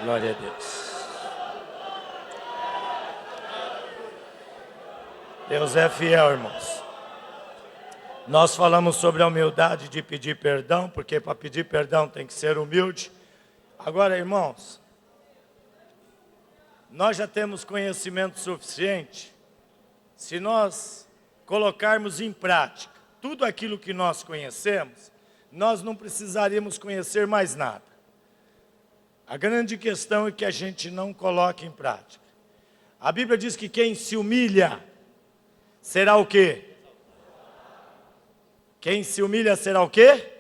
Glória a Deus. Deus é fiel, irmãos. Nós falamos sobre a humildade de pedir perdão, porque para pedir perdão tem que ser humilde. Agora, irmãos, nós já temos conhecimento suficiente se nós colocarmos em prática tudo aquilo que nós conhecemos, nós não precisaríamos conhecer mais nada. A grande questão é que a gente não coloca em prática. A Bíblia diz que quem se humilha será o quê? Quem se humilha será o quê?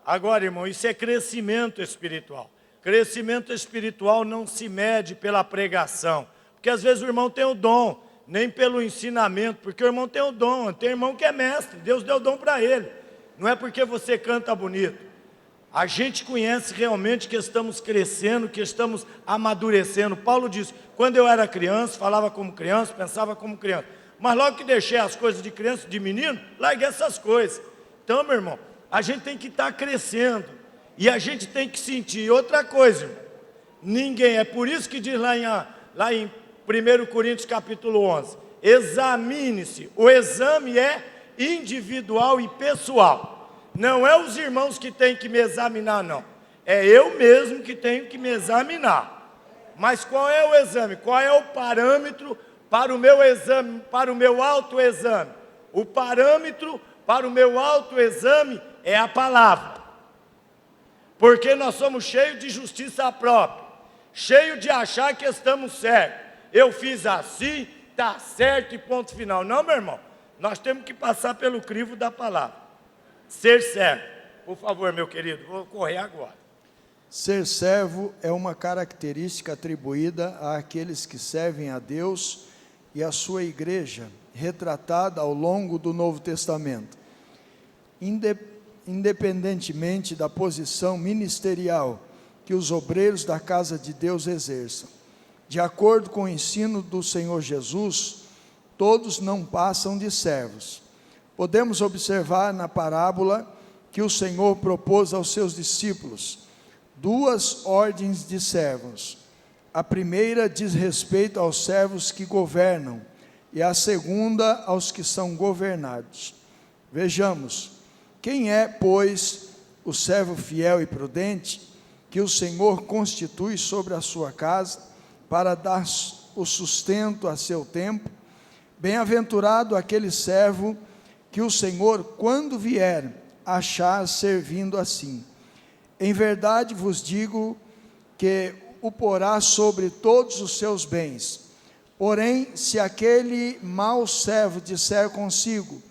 Agora, irmão, isso é crescimento espiritual. Crescimento espiritual não se mede pela pregação. Porque às vezes o irmão tem o dom, nem pelo ensinamento, porque o irmão tem o dom. Tem irmão que é mestre, Deus deu o dom para ele. Não é porque você canta bonito. A gente conhece realmente que estamos crescendo, que estamos amadurecendo. Paulo diz, quando eu era criança, falava como criança, pensava como criança. Mas logo que deixei as coisas de criança, de menino, larguei essas coisas. Então, meu irmão, a gente tem que estar crescendo. E a gente tem que sentir outra coisa, irmão. Ninguém, é por isso que diz lá em 1 Coríntios capítulo 11, examine-se, o exame é individual e pessoal. Não é os irmãos que têm que me examinar, não. É eu mesmo que tenho que me examinar. Mas qual é o exame? Qual é o parâmetro para o meu exame, para o meu autoexame? O parâmetro para o meu autoexame é a palavra. Porque nós somos cheios de justiça própria, cheios de achar que estamos certos. Eu fiz assim, está certo e ponto final. Não, meu irmão, nós temos que passar pelo crivo da palavra. Ser servo. Por favor, meu querido, vou correr agora. Ser servo é uma característica atribuída àqueles que servem a Deus e à sua igreja, retratada ao longo do Novo Testamento. Independentemente da posição ministerial que os obreiros da casa de Deus exerçam, de acordo com o ensino do Senhor Jesus, todos não passam de servos. Podemos observar na parábola que o Senhor propôs aos seus discípulos duas ordens de servos. A primeira diz respeito aos servos que governam e a segunda aos que são governados. Vejamos, quem é, pois, o servo fiel e prudente que o Senhor constitui sobre a sua casa para dar o sustento a seu tempo? Bem-aventurado aquele servo que o Senhor, quando vier, achar servindo assim. Em verdade vos digo que o porá sobre todos os seus bens. Porém, se aquele mau servo disser consigo,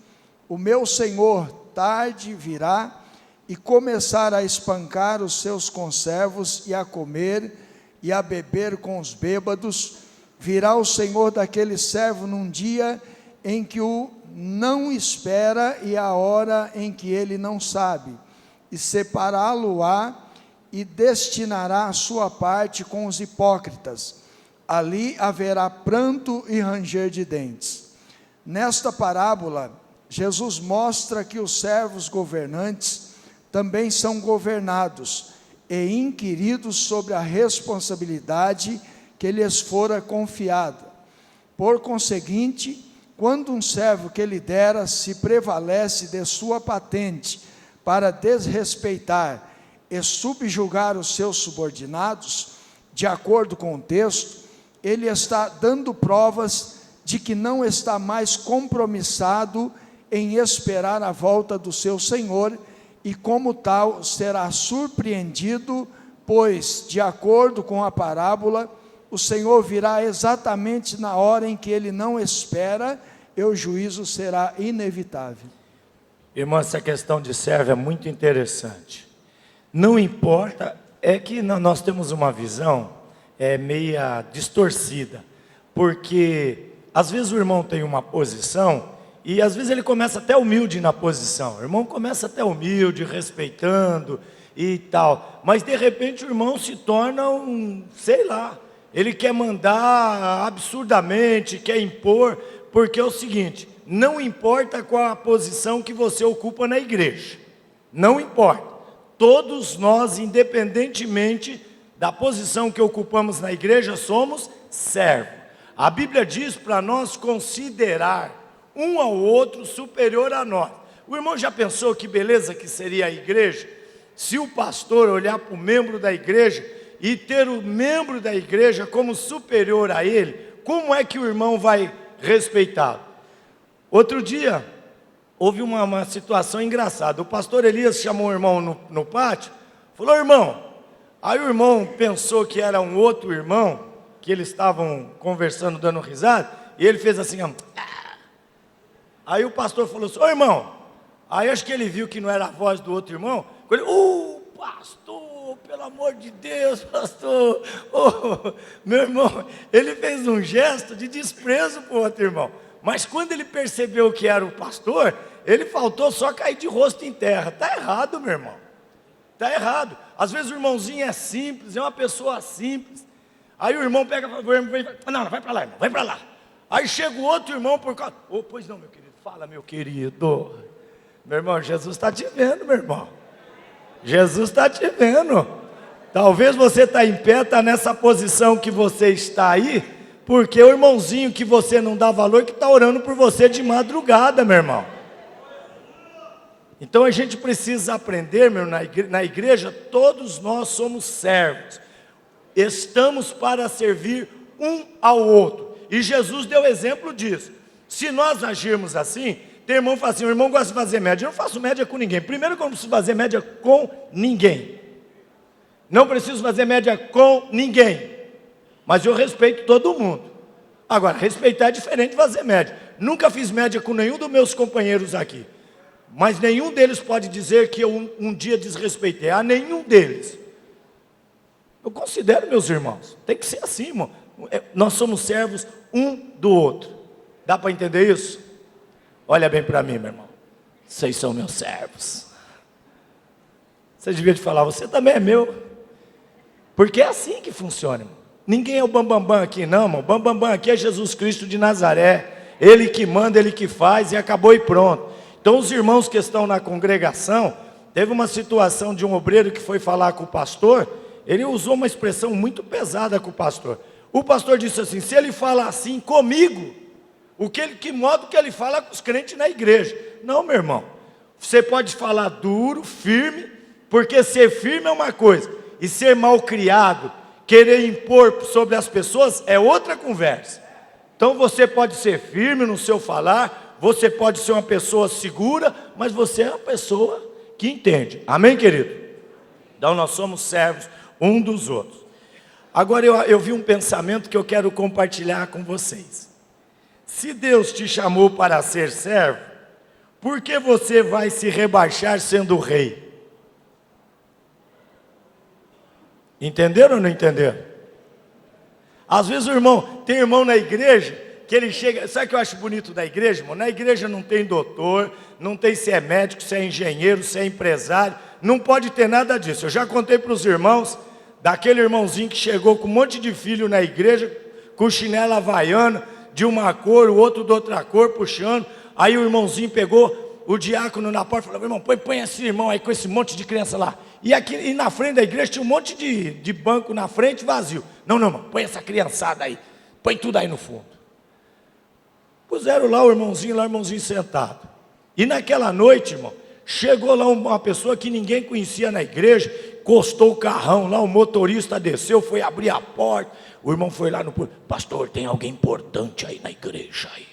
o meu Senhor tarde virá, e começar a espancar os seus conservos e a comer e a beber com os bêbados, virá o Senhor daquele servo num dia em que o não espera e a hora em que ele não sabe, e separá-lo-á e destinará a sua parte com os hipócritas. Ali haverá pranto e ranger de dentes. Nesta parábola, Jesus mostra que os servos governantes também são governados e inquiridos sobre a responsabilidade que lhes fora confiada. Por conseguinte, quando um servo que lidera se prevalece de sua patente para desrespeitar e subjugar os seus subordinados, de acordo com o texto, ele está dando provas de que não está mais compromissado em esperar a volta do seu Senhor, e como tal será surpreendido, pois, de acordo com a parábola, o Senhor virá exatamente na hora em que ele não espera, e o juízo será inevitável. Irmão, essa questão de servo é muito interessante. Não importa, é que nós temos uma visão meia distorcida, porque às vezes o irmão tem uma posição, e às vezes ele começa até humilde na posição. O irmão começa até humilde, respeitando e tal. Mas de repente o irmão se torna sei lá, ele quer mandar absurdamente, quer impor, porque é o seguinte, não importa qual a posição que você ocupa na igreja. Não importa. Todos nós, independentemente da posição que ocupamos na igreja, somos servos. A Bíblia diz para nós considerar um ao outro superior a nós. O irmão já pensou que beleza que seria a igreja? Se o pastor olhar para o membro da igreja e ter o membro da igreja como superior a ele, como é que o irmão vai respeitá-lo? Outro dia, houve uma situação engraçada. O pastor Elias chamou o irmão no pátio, falou: irmão. Aí o irmão pensou que era um outro irmão, que eles estavam conversando, dando risada, e ele fez assim, aí o pastor falou assim: ô irmão. Aí acho que ele viu que não era a voz do outro irmão, ele, pastor, pelo amor de Deus, pastor, meu irmão, ele fez um gesto de desprezo para o outro irmão, mas quando ele percebeu que era o pastor, ele faltou só cair de rosto em terra. Está errado, meu irmão, está errado. Às vezes o irmãozinho é simples, é uma pessoa simples, aí o irmão pega e fala: não, vai para lá, irmão, vai para lá. Aí chega o outro irmão por causa, pois não, meu querido, fala, meu querido. Meu irmão, Jesus está te vendo, meu irmão. Jesus está te vendo. Talvez você está em pé, está nessa posição que você está aí, porque o irmãozinho que você não dá valor, que está orando por você de madrugada, meu irmão. Então a gente precisa aprender, meu, na igreja, todos nós somos servos. Estamos para servir um ao outro. E Jesus deu exemplo disso. Se nós agirmos assim, tem irmão que fala assim: o irmão gosta de fazer média. Eu não faço média com ninguém. Primeiro que eu não preciso fazer média com ninguém. Não preciso fazer média com ninguém. Mas eu respeito todo mundo. Agora, respeitar é diferente de fazer média. Nunca fiz média com nenhum dos meus companheiros aqui. Mas nenhum deles pode dizer que eu um dia desrespeitei. A nenhum deles. Eu considero meus irmãos. Tem que ser assim, irmão. Nós somos servos um do outro. Dá para entender isso? Olha bem para mim, meu irmão. Vocês são meus servos. Você devia te falar: você também é meu. Porque é assim que funciona, irmão. Ninguém é o bambambam aqui, não, irmão. O bambambam aqui é Jesus Cristo de Nazaré. Ele que manda, Ele que faz, e acabou e pronto. Então os irmãos que estão na congregação, teve uma situação de um obreiro que foi falar com o pastor. Ele usou uma expressão muito pesada com o pastor. O pastor disse assim: se ele fala assim comigo, que modo que ele fala com os crentes na igreja? Não, meu irmão. Você pode falar duro, firme, porque ser firme é uma coisa, e ser mal criado, querer impor sobre as pessoas, é outra conversa. Então você pode ser firme no seu falar, você pode ser uma pessoa segura, mas você é uma pessoa que entende. Amém, querido? Então nós somos servos um dos outros. Agora eu vi um pensamento que eu quero compartilhar com vocês. Se Deus te chamou para ser servo, por que você vai se rebaixar sendo rei? Entenderam ou não entenderam? Às vezes tem irmão na igreja, que ele chega, sabe o que eu acho bonito da igreja, irmão? Na igreja não tem doutor, não tem se é médico, se é engenheiro, se é empresário, não pode ter nada disso. Eu já contei para os irmãos, daquele irmãozinho que chegou com um monte de filho na igreja, com chinela havaiana, de uma cor, o outro de outra cor, puxando. Aí o irmãozinho pegou o diácono na porta e falou: irmão, põe esse irmão aí com esse monte de criança lá. E na frente da igreja tinha um monte de banco na frente vazio. Não, irmão, põe essa criançada aí, põe tudo aí no fundo. Puseram lá o irmãozinho sentado. E naquela noite, irmão, chegou lá uma pessoa que ninguém conhecia na igreja, encostou o carrão lá, o motorista desceu, foi abrir a porta. O irmão foi lá no... pastor, tem alguém importante aí na igreja aí.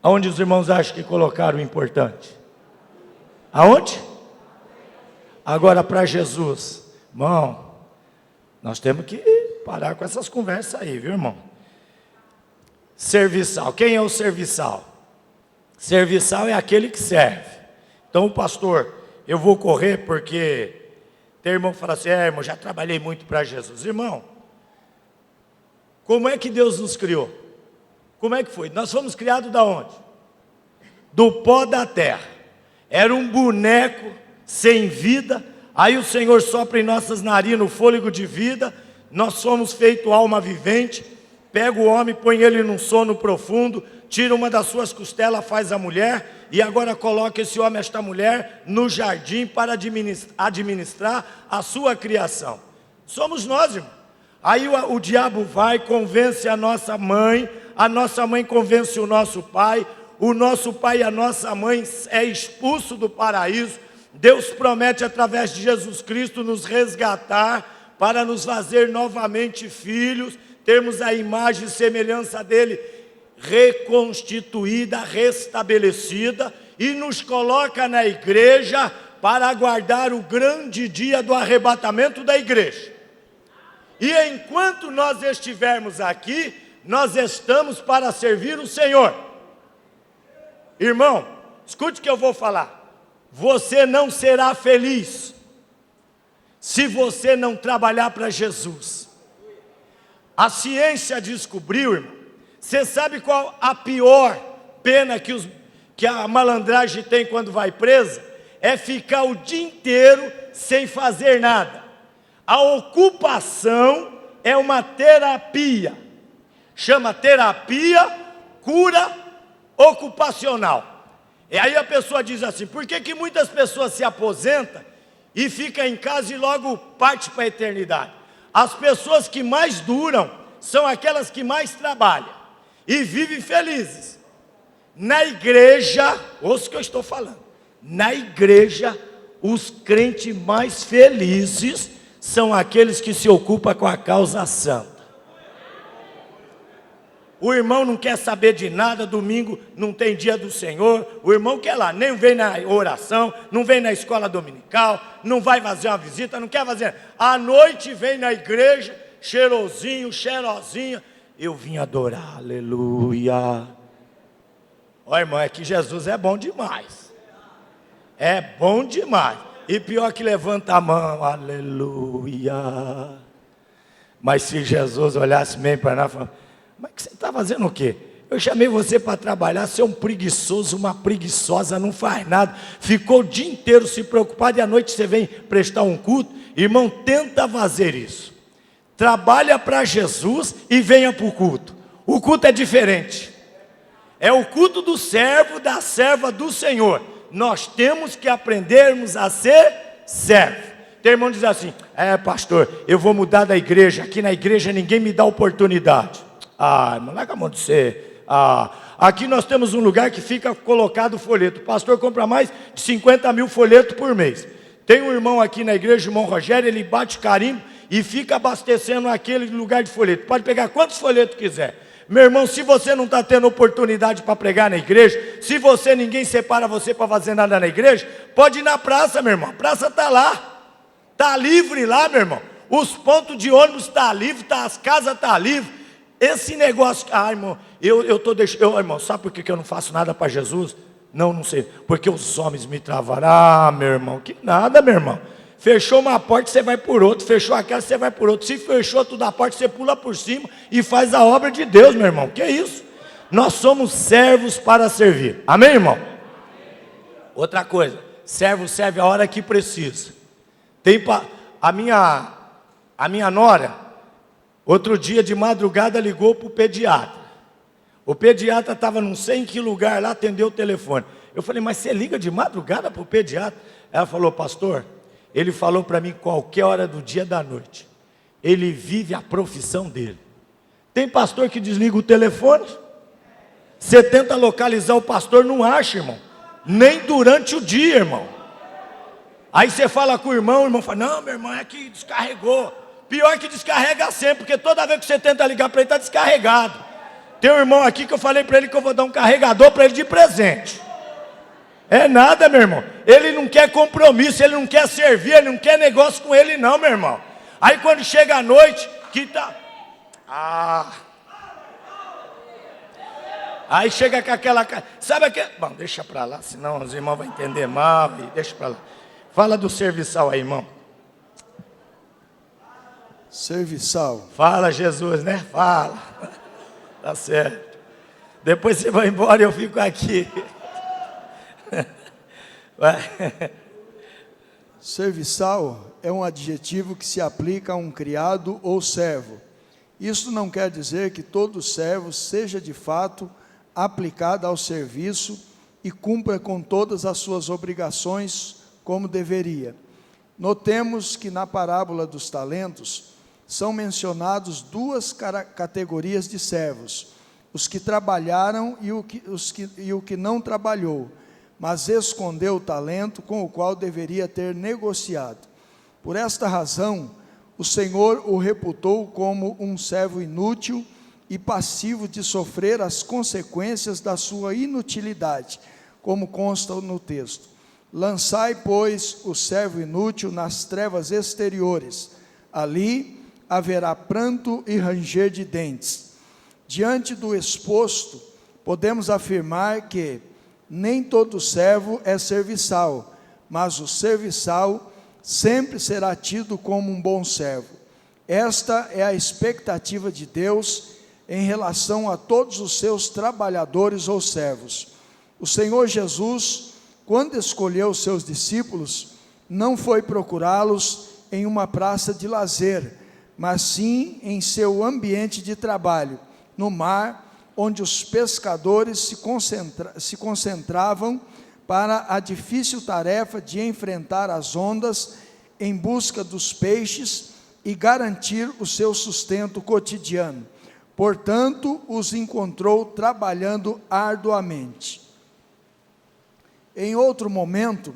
Aonde os irmãos acham que colocaram o importante? Aonde? Agora para Jesus. Irmão, nós temos que parar com essas conversas aí, viu, irmão? Serviçal. Quem é o serviçal? Serviçal é aquele que serve. Então o pastor, eu vou correr porque... Tem irmão que fala assim: irmão, já trabalhei muito para Jesus. Irmão, como é que Deus nos criou? Como é que foi? Nós fomos criados da onde? Do pó da terra. Era um boneco sem vida. Aí o Senhor sopra em nossas narinas o fôlego de vida. Nós somos feito alma vivente. pega o homem, põe ele num sono profundo, tira uma das suas costelas, faz a mulher, e agora coloca esse homem, esta mulher, no jardim para administrar a sua criação. Somos nós, irmão. Aí o diabo vai, convence a nossa mãe convence o nosso pai e a nossa mãe é expulso do paraíso. Deus promete através de Jesus Cristo nos resgatar para nos fazer novamente filhos, termos a imagem e semelhança dele reconstituída, restabelecida, e nos coloca na igreja para aguardar o grande dia do arrebatamento da igreja. E enquanto nós estivermos aqui, nós estamos para servir o Senhor. Irmão, escute o que eu vou falar. Você não será feliz se você não trabalhar para Jesus. A ciência descobriu, irmão. Você sabe qual a pior pena que a malandragem tem quando vai presa? É ficar o dia inteiro sem fazer nada. A ocupação é uma terapia. Chama terapia cura ocupacional. E aí a pessoa diz assim: por que muitas pessoas se aposentam e ficam em casa e logo partem para a eternidade? As pessoas que mais duram são aquelas que mais trabalham e vivem felizes. Na igreja, ouça o que eu estou falando, na igreja, os crentes mais felizes são aqueles que se ocupam com a causa santa. O irmão não quer saber de nada, domingo não tem dia do Senhor, o irmão quer lá, nem vem na oração, não vem na escola dominical, não vai fazer uma visita, não quer fazer. À noite vem na igreja, cheirosinho, cheirosinha, eu vim adorar, aleluia. Ó, irmão, é que Jesus é bom demais. É bom demais. E pior que levanta a mão, aleluia. Mas se Jesus olhasse bem para nós e falasse: mas você está fazendo o quê? Eu chamei você para trabalhar, você é um preguiçoso, uma preguiçosa, não faz nada. Ficou o dia inteiro se preocupado e à noite você vem prestar um culto. Irmão, tenta fazer isso. Trabalha para Jesus e venha para o culto. O culto é diferente. É o culto do servo, da serva do Senhor. Nós temos que aprendermos a ser servo. Tem irmão que diz assim: pastor, eu vou mudar da igreja. Aqui na igreja ninguém me dá oportunidade. Irmão, larga a mão de ser. Aqui nós temos um lugar que fica colocado folheto. O pastor compra mais de 50 mil folhetos por mês. Tem um irmão aqui na igreja, o irmão Rogério, ele bate carimbo e fica abastecendo aquele lugar de folheto. Pode pegar quantos folhetos quiser. Meu irmão, se você não está tendo oportunidade para pregar na igreja, se ninguém separa você para fazer nada na igreja, pode ir na praça, meu irmão. A praça está lá. Está livre lá, meu irmão. Os pontos de ônibus estão livres, as casas estão livres. Esse negócio, irmão, irmão, sabe por que eu não faço nada para Jesus? Não sei, porque os homens me travaram. Meu irmão, que nada, meu irmão. Fechou uma porta, você vai por outra. Fechou aquela, você vai por outra. Se fechou tudo a porta, você pula por cima e faz a obra de Deus, meu irmão. Que isso? Nós somos servos para servir. Amém, irmão? Outra coisa, servo serve a hora que precisa. A minha nora, outro dia de madrugada ligou para o pediatra. O pediatra estava não sei em que lugar lá, atendeu o telefone. Eu falei: mas você liga de madrugada para o pediatra? Ela falou: pastor, ele falou para mim qualquer hora do dia da noite. Ele vive a profissão dele. Tem pastor que desliga o telefone. Você tenta localizar o pastor, não acha, irmão. Nem durante o dia, irmão. Aí você fala com o irmão fala: não, meu irmão, é que descarregou. Pior que descarrega sempre, porque toda vez que você tenta ligar para ele, está descarregado. Tem um irmão aqui que eu falei para ele que eu vou dar um carregador para ele de presente. É nada, meu irmão. Ele não quer compromisso, ele não quer servir, ele não quer negócio com ele não, meu irmão. Aí quando chega a noite, que tá... Aí chega com aquela... Sabe aquele... Bom, deixa para lá, senão os irmãos vão entender mal. Deixa para lá. Fala do serviçal aí, irmão. Serviçal. Fala, Jesus, né? Fala. Tá certo. Depois você vai embora e eu fico aqui. Serviçal é um adjetivo que se aplica a um criado ou servo, Isso não quer dizer que todo servo seja de fato aplicado ao serviço e cumpra com todas as suas obrigações como deveria. Notemos que na parábola dos talentos são mencionados duas categorias de servos: os que trabalharam e o que não trabalhou, mas escondeu o talento com o qual deveria ter negociado. Por esta razão, o Senhor o reputou como um servo inútil e passivo de sofrer as consequências da sua inutilidade, como consta no texto. Lançai, pois, o servo inútil nas trevas exteriores, ali haverá pranto e ranger de dentes. Diante do exposto, podemos afirmar que nem todo servo é serviçal, mas o serviçal sempre será tido como um bom servo. Esta é a expectativa de Deus em relação a todos os seus trabalhadores ou servos. O Senhor Jesus, quando escolheu os seus discípulos, não foi procurá-los em uma praça de lazer, mas sim em seu ambiente de trabalho, no mar, onde os pescadores se concentravam para a difícil tarefa de enfrentar as ondas em busca dos peixes e garantir o seu sustento cotidiano. Portanto, os encontrou trabalhando arduamente. Em outro momento,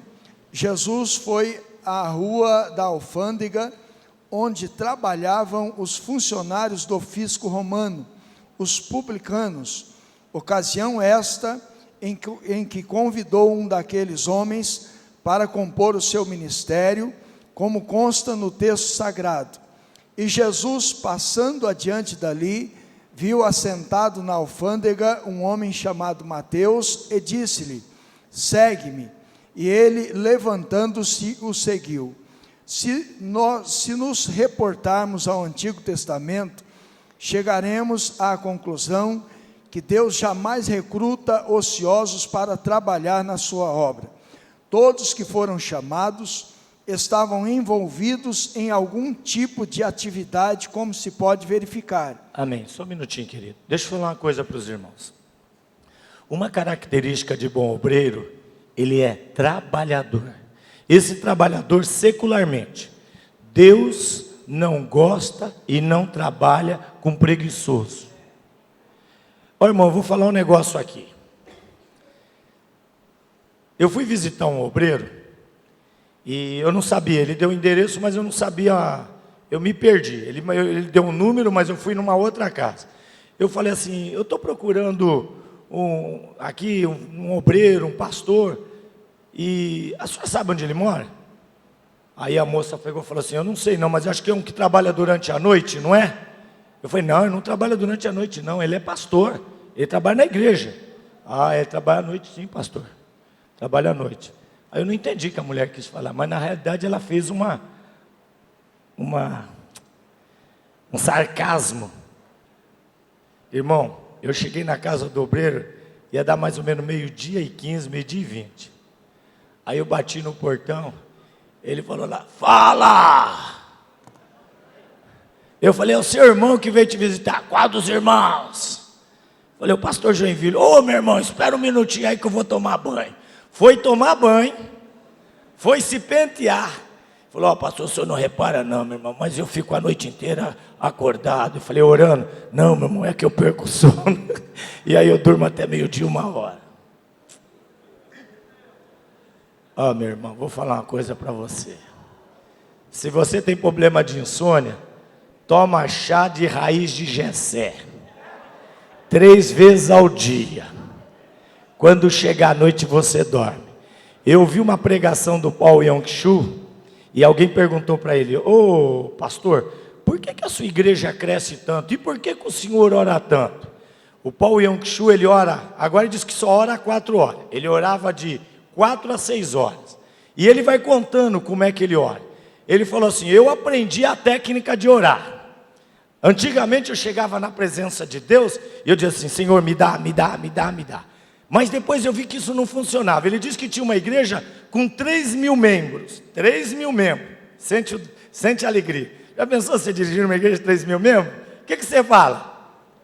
Jesus foi à rua da Alfândega, onde trabalhavam os funcionários do fisco romano, os publicanos, ocasião esta em que convidou um daqueles homens para compor o seu ministério, como consta no texto sagrado. E Jesus, passando adiante dali, viu assentado na alfândega um homem chamado Mateus e disse-lhe: segue-me. E ele, levantando-se, o seguiu. Se nos reportarmos ao Antigo Testamento, chegaremos à conclusão que Deus jamais recruta ociosos para trabalhar na sua obra. Todos que foram chamados estavam envolvidos em algum tipo de atividade, como se pode verificar. Amém. Só um minutinho, querido. Deixa eu falar uma coisa para os irmãos. Uma característica de bom obreiro, ele é trabalhador. Esse trabalhador secularmente, Deus não gosta e não trabalha com preguiçoso. Ó, irmão, eu vou falar um negócio aqui. Eu fui visitar um obreiro e eu não sabia, ele deu o endereço, mas eu não sabia, eu me perdi. Ele deu um número, mas eu fui numa outra casa. Eu falei assim, eu estou procurando um obreiro, um pastor, e a senhora sabe onde ele mora? Aí a moça pegou e falou assim, eu não sei não, mas acho que é um que trabalha durante a noite, não é? Eu falei, não, ele não trabalha durante a noite não, ele é pastor, ele trabalha na igreja. Ah, ele trabalha à noite sim, pastor, trabalha à noite. Aí eu não entendi que a mulher quis falar, mas na realidade ela fez um sarcasmo. Irmão, eu cheguei na casa do obreiro, ia dar mais ou menos 12h15, 12h20. Aí eu bati no portão, ele falou lá, fala! Eu falei, é o seu irmão que veio te visitar. Qual dos irmãos? Falei, o pastor Joinville. Ô, meu irmão, espera um minutinho aí que eu vou tomar banho. Foi tomar banho, foi se pentear. Falou, ó, pastor, o senhor não repara não, meu irmão, mas eu fico a noite inteira acordado. Eu falei, orando. Não, meu irmão, é que eu perco o sono. E aí eu durmo até 12h, 1h. Ó, meu irmão, vou falar uma coisa para você. Se você tem problema de insônia, toma chá de raiz de Jessé 3 vezes ao dia. Quando chegar à noite você dorme. Eu vi uma pregação do Paul Yong-Shu e alguém perguntou para ele, ô pastor, por que a sua igreja cresce tanto? E por que o senhor ora tanto? O Paul Yong-Shu, ele ora, agora ele diz que só ora 4 horas. Ele orava de 4 a 6 horas. E ele vai contando como é que ele ora. Ele falou assim, eu aprendi a técnica de orar. Antigamente eu chegava na presença de Deus e eu dizia assim, Senhor, me dá, me dá, me dá, me dá. Mas depois eu vi que isso não funcionava. Ele disse que tinha uma igreja com 3.000 membros. 3.000 membros. Sente alegria. Já pensou você dirigir uma igreja de 3.000 membros? O que você fala?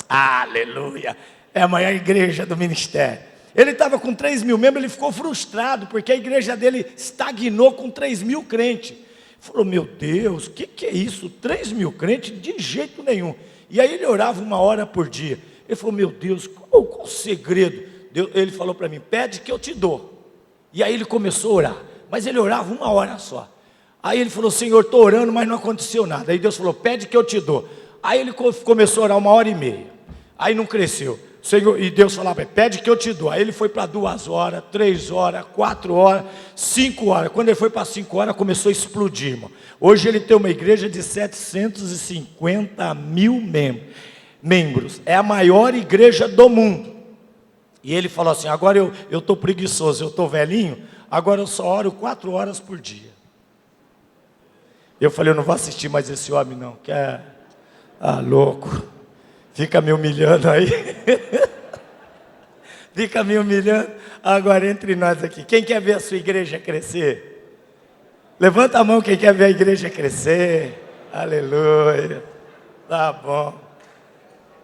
Aleluia, é a maior igreja do ministério. Ele estava com 3 mil membros, ele ficou frustrado, porque a igreja dele estagnou com 3 mil crentes. Falou, meu Deus, o que é isso? 3 mil crentes? De jeito nenhum. E aí ele orava 1 hora por dia. Ele falou, meu Deus, qual o segredo? Ele falou para mim, pede que eu te dou. E aí ele começou a orar, mas ele orava 1 hora só. Aí ele falou, Senhor, estou orando, mas não aconteceu nada. Aí Deus falou, pede que eu te dou. Aí ele começou a orar 1h30. Aí não cresceu. Senhor, e Deus falava, pede que eu te dou. Aí ele foi para 2 horas, 3 horas, 4 horas, 5 horas. Quando ele foi para 5 horas, começou a explodir, irmão. Hoje ele tem uma igreja de 750 mil membros. É a maior igreja do mundo. E ele falou assim, agora eu estou preguiçoso, eu estou velhinho, agora eu só oro 4 horas por dia. Eu falei, eu não vou assistir mais esse homem não, que é louco. Fica me humilhando aí. Fica me humilhando. Agora entre nós aqui. Quem quer ver a sua igreja crescer? Levanta a mão quem quer ver a igreja crescer. Aleluia. Tá bom.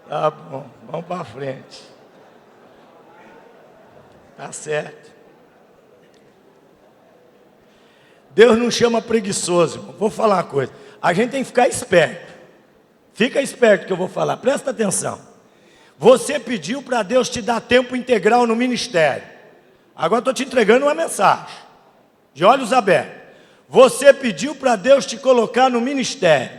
Tá bom. Vamos para frente. Tá certo. Deus não chama preguiçoso, irmão. Vou falar uma coisa. A gente tem que ficar esperto. Fica esperto que eu vou falar, presta atenção. Você pediu para Deus te dar tempo integral no ministério. Agora estou te entregando uma mensagem, de olhos abertos. Você pediu para Deus te colocar no ministério.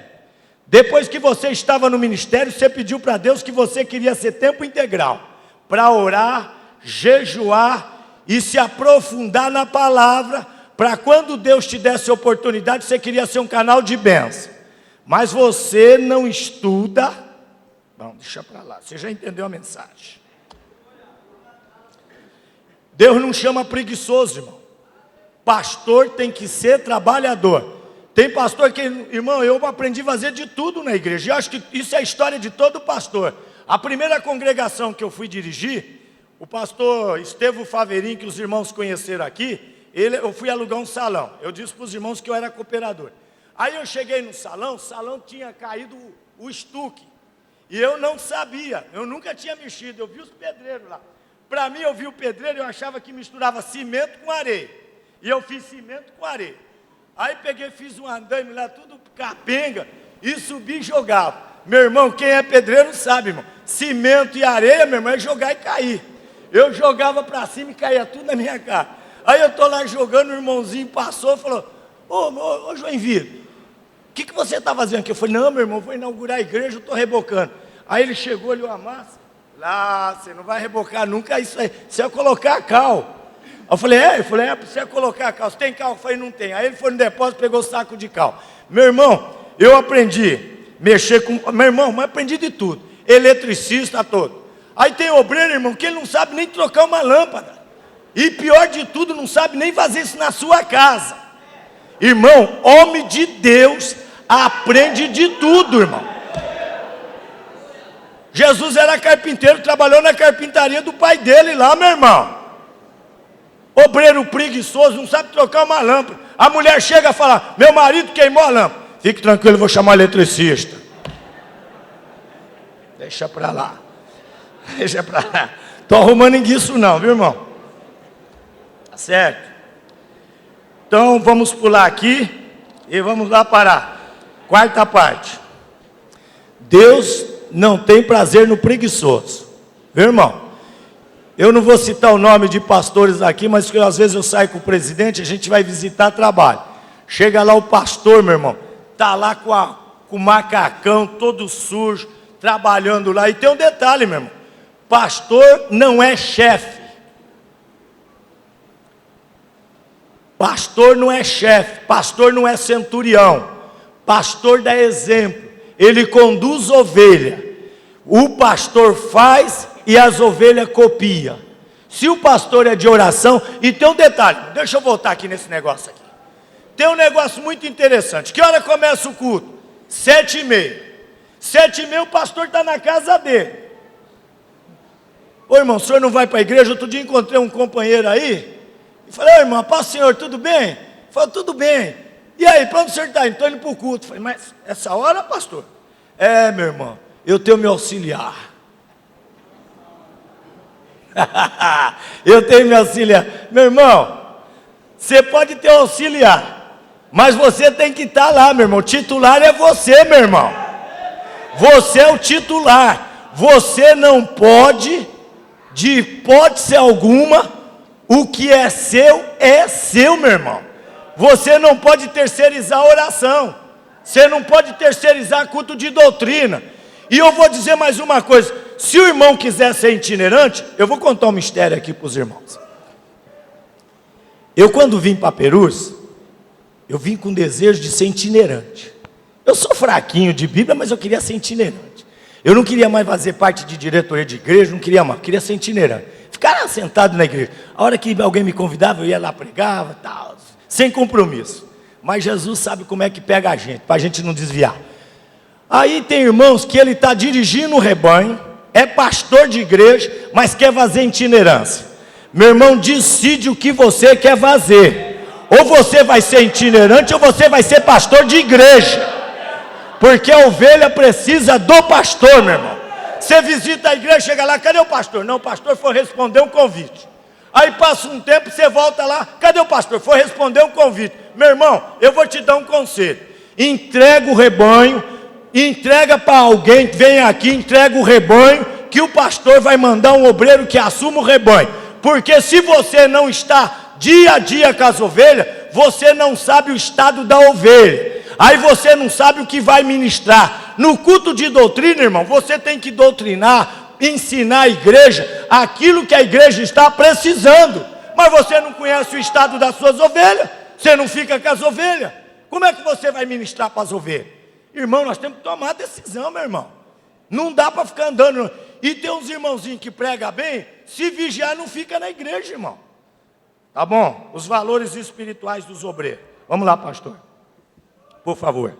Depois que você estava no ministério, você pediu para Deus que você queria ser tempo integral, para orar, jejuar e se aprofundar na palavra, para quando Deus te desse oportunidade, você queria ser um canal de bênção. Mas você não estuda. Não, deixa para lá, você já entendeu a mensagem. Deus não chama preguiçoso, irmão. Pastor tem que ser trabalhador. Tem pastor que, irmão, eu aprendi a fazer de tudo na igreja. Eu acho que isso é a história de todo pastor. A primeira congregação que eu fui dirigir, o pastor Estevão Faverinho, que os irmãos conheceram aqui, eu fui alugar um salão. Eu disse para os irmãos que eu era cooperador. Aí eu cheguei no salão, o salão tinha caído o estuque. E eu não sabia, eu nunca tinha mexido, eu vi os pedreiros lá. Para mim, eu vi o pedreiro, eu achava que misturava cimento com areia. E eu fiz cimento com areia. Aí peguei, fiz um andaime lá, tudo capenga, e subi e jogava. Meu irmão, quem é pedreiro sabe, irmão. Cimento e areia, meu irmão, é jogar e cair. Eu jogava para cima e caía tudo na minha cara. Aí eu estou lá jogando, o irmãozinho passou e falou, ô Joinville, o que você está fazendo aqui? Eu falei, não, meu irmão, vou inaugurar a igreja, eu estou rebocando. Aí ele chegou, olhou a massa, lá, você não vai rebocar nunca isso aí, você vai colocar cal. Eu falei, você vai colocar cal, você tem cal? Eu falei, não tem. Aí ele foi no depósito, pegou o saco de cal. Meu irmão, eu aprendi a mexer com, meu irmão, mas aprendi de tudo, eletricista todo. Aí tem obreiro, irmão, que ele não sabe nem trocar uma lâmpada. E pior de tudo, não sabe nem fazer isso na sua casa. Irmão, homem de Deus aprende de tudo, irmão. Jesus era carpinteiro, trabalhou na carpintaria do pai dele lá, meu irmão. Obreiro preguiçoso, não sabe trocar uma lâmpada. A mulher chega a falar, meu marido queimou a lâmpada. Fique tranquilo, eu vou chamar o eletricista. Deixa pra lá. Deixa pra lá. Estou arrumando isso não, viu, irmão? Tá certo? Então vamos pular aqui e vamos lá para a quarta parte. Deus não tem prazer no preguiçoso. Viu, irmão? Eu não vou citar o nome de pastores aqui, mas que às vezes eu saio com o presidente, a gente vai visitar trabalho. Chega lá o pastor, meu irmão, tá lá com o macacão todo sujo, trabalhando lá. E tem um detalhe, meu irmão. Pastor não é chefe. Pastor não é chefe, pastor não é centurião, pastor dá exemplo, ele conduz ovelha, o pastor faz e as ovelhas copiam. Se o pastor é de oração, e tem um detalhe, deixa eu voltar aqui nesse negócio aqui, tem um negócio muito interessante, que hora começa o culto? 7h30, 7h30 o pastor está na casa dele. Ô irmão, o senhor não vai para a igreja? Outro dia encontrei um companheiro aí, e falei, ô irmão, paz senhor, tudo bem? Ele falou, tudo bem. E aí, para onde o senhor está? Estou indo para o culto. Falei, mas essa hora, pastor? É, meu irmão, Eu tenho meu auxiliar. Eu tenho meu auxiliar. Meu irmão, você pode ter auxiliar, mas você tem que estar lá, meu irmão. O titular é você, meu irmão. Você é o titular. Você não pode, de hipótese alguma, o que é seu, meu irmão. Você não pode terceirizar a oração. Você não pode terceirizar culto de doutrina. E eu vou dizer mais uma coisa. Se o irmão quiser ser itinerante, eu vou contar um mistério aqui para os irmãos. Eu quando vim para Perus, eu vim com desejo de ser itinerante. Eu sou fraquinho de Bíblia, mas eu queria ser itinerante. Eu não queria mais fazer parte de diretoria de igreja, não queria mais, eu queria ser itinerante. Ficar sentado na igreja. A hora que alguém me convidava, eu ia lá, pregava, tal, sem compromisso. Mas Jesus sabe como é que pega a gente, para a gente não desviar. Aí tem irmãos que ele está dirigindo o rebanho, é pastor de igreja, mas quer fazer itinerância. Meu irmão, decide o que você quer fazer. Ou você vai ser itinerante, ou você vai ser pastor de igreja. Porque a ovelha precisa do pastor, meu irmão. Você visita a igreja, chega lá, cadê o pastor? Não, o pastor foi responder um convite. Aí passa um tempo, você volta lá, cadê o pastor? Foi responder um convite. Meu irmão, eu vou te dar um conselho. Entrega o rebanho, entrega para alguém, vem aqui, entrega o rebanho, que o pastor vai mandar um obreiro que assuma o rebanho. Porque se você não está dia a dia com as ovelhas, você não sabe o estado da ovelha. Aí você não sabe o que vai ministrar. No culto de doutrina, irmão, você tem que doutrinar, ensinar a igreja aquilo que a igreja está precisando. Mas você não conhece o estado das suas ovelhas, você não fica com as ovelhas. Como é que você vai ministrar para as ovelhas? Irmão, nós temos que tomar decisão, meu irmão. Não dá para ficar andando. E tem uns irmãozinhos que pregam bem, se vigiar não fica na igreja, irmão. Tá bom? Os valores espirituais dos obreiros. Vamos lá, pastor. Por favor.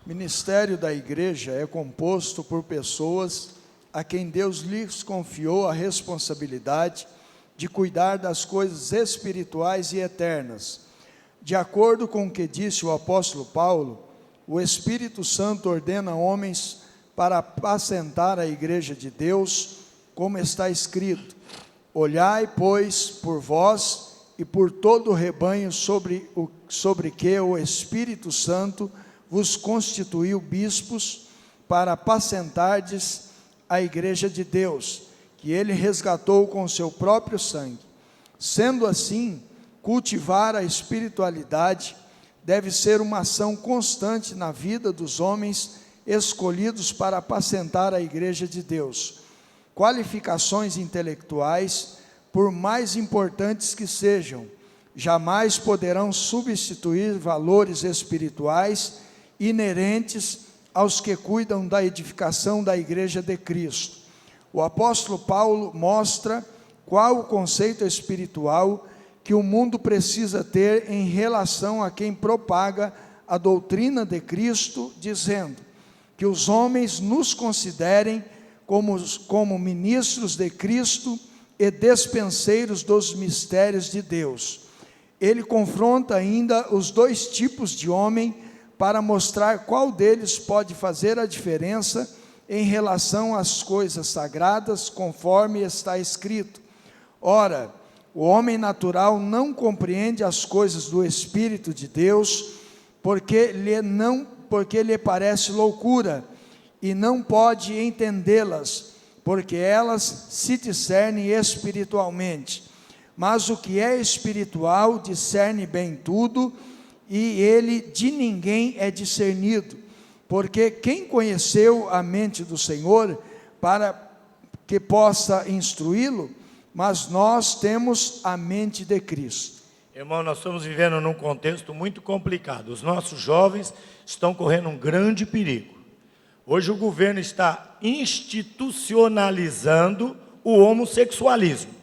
O ministério da igreja é composto por pessoas a quem Deus lhes confiou a responsabilidade de cuidar das coisas espirituais e eternas. De acordo com o que disse o apóstolo Paulo, o Espírito Santo ordena homens para apacentar a igreja de Deus, como está escrito: olhai, pois, por vós e por todo o rebanho sobre que o Espírito Santo vos constituiu bispos, para apacentardes a igreja de Deus, que ele resgatou com seu próprio sangue. Sendo assim, cultivar a espiritualidade deve ser uma ação constante na vida dos homens escolhidos para apacentar a igreja de Deus. Qualificações intelectuais, por mais importantes que sejam, jamais poderão substituir valores espirituais inerentes aos que cuidam da edificação da igreja de Cristo. O apóstolo Paulo mostra qual o conceito espiritual que o mundo precisa ter em relação a quem propaga a doutrina de Cristo, dizendo que os homens nos considerem como ministros de Cristo e despenseiros dos mistérios de Deus. Ele confronta ainda os dois tipos de homem para mostrar qual deles pode fazer a diferença em relação às coisas sagradas, conforme está escrito: ora, o homem natural não compreende as coisas do Espírito de Deus, porque lhe parece loucura, e não pode entendê-las, porque elas se discernem espiritualmente. Mas o que é espiritual discerne bem tudo, e ele de ninguém é discernido. Porque quem conheceu a mente do Senhor para que possa instruí-lo? Mas nós temos a mente de Cristo. Irmão, nós estamos vivendo num contexto muito complicado. Os nossos jovens estão correndo um grande perigo. Hoje o governo está institucionalizando o homossexualismo.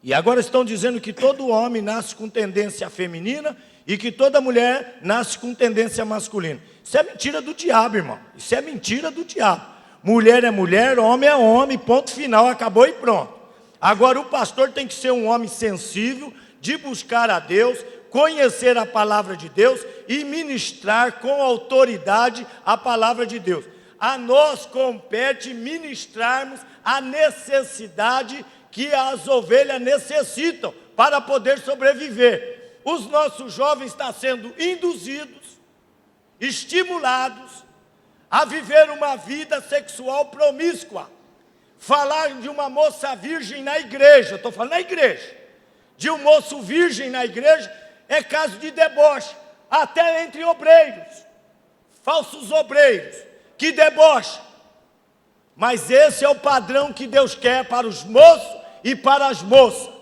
E agora estão dizendo que todo homem nasce com tendência feminina e que toda mulher nasce com tendência masculina. Isso é mentira do diabo, irmão. Isso é mentira do diabo. Mulher é mulher, homem é homem, ponto final, acabou e pronto. Agora o pastor tem que ser um homem sensível, de buscar a Deus, conhecer a palavra de Deus e ministrar com autoridade a palavra de Deus. a nós compete ministrarmos a necessidade que as ovelhas necessitam para poder sobreviver. Os nossos jovens estão sendo induzidos, estimulados a viver uma vida sexual promíscua. Falar de uma moça virgem na igreja, estou falando na igreja, de um moço virgem na igreja, é caso de deboche, até entre obreiros, falsos obreiros, que debocham. Mas esse é o padrão que Deus quer para os moços e para as moças.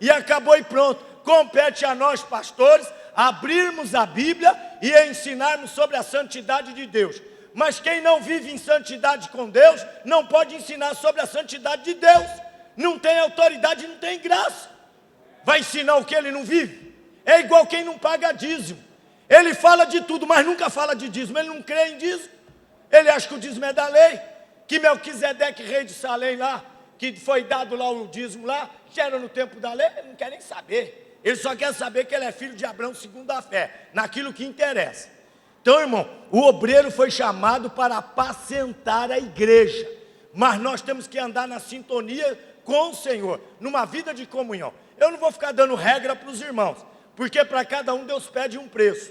E acabou e pronto. Compete a nós, pastores, abrirmos a Bíblia e ensinarmos sobre a santidade de Deus. Mas quem não vive em santidade com Deus, não pode ensinar sobre a santidade de Deus. Não tem autoridade, não tem graça. Vai ensinar o que ele não vive? É igual quem não paga dízimo. Ele fala de tudo, mas nunca fala de dízimo. Ele não crê em dízimo. Ele acha que o dízimo é da lei. Que Melquisedeque, rei de Salém lá, que foi dado lá o dízimo lá, que era no tempo da lei, ele não quer nem saber. Ele só quer saber que ele é filho de Abraão segundo a fé, naquilo que interessa. Então, irmão, o obreiro foi chamado para apacentar a igreja. Mas nós temos que andar na sintonia com o Senhor, numa vida de comunhão. Eu não vou ficar dando regra para os irmãos, porque para cada um Deus pede um preço.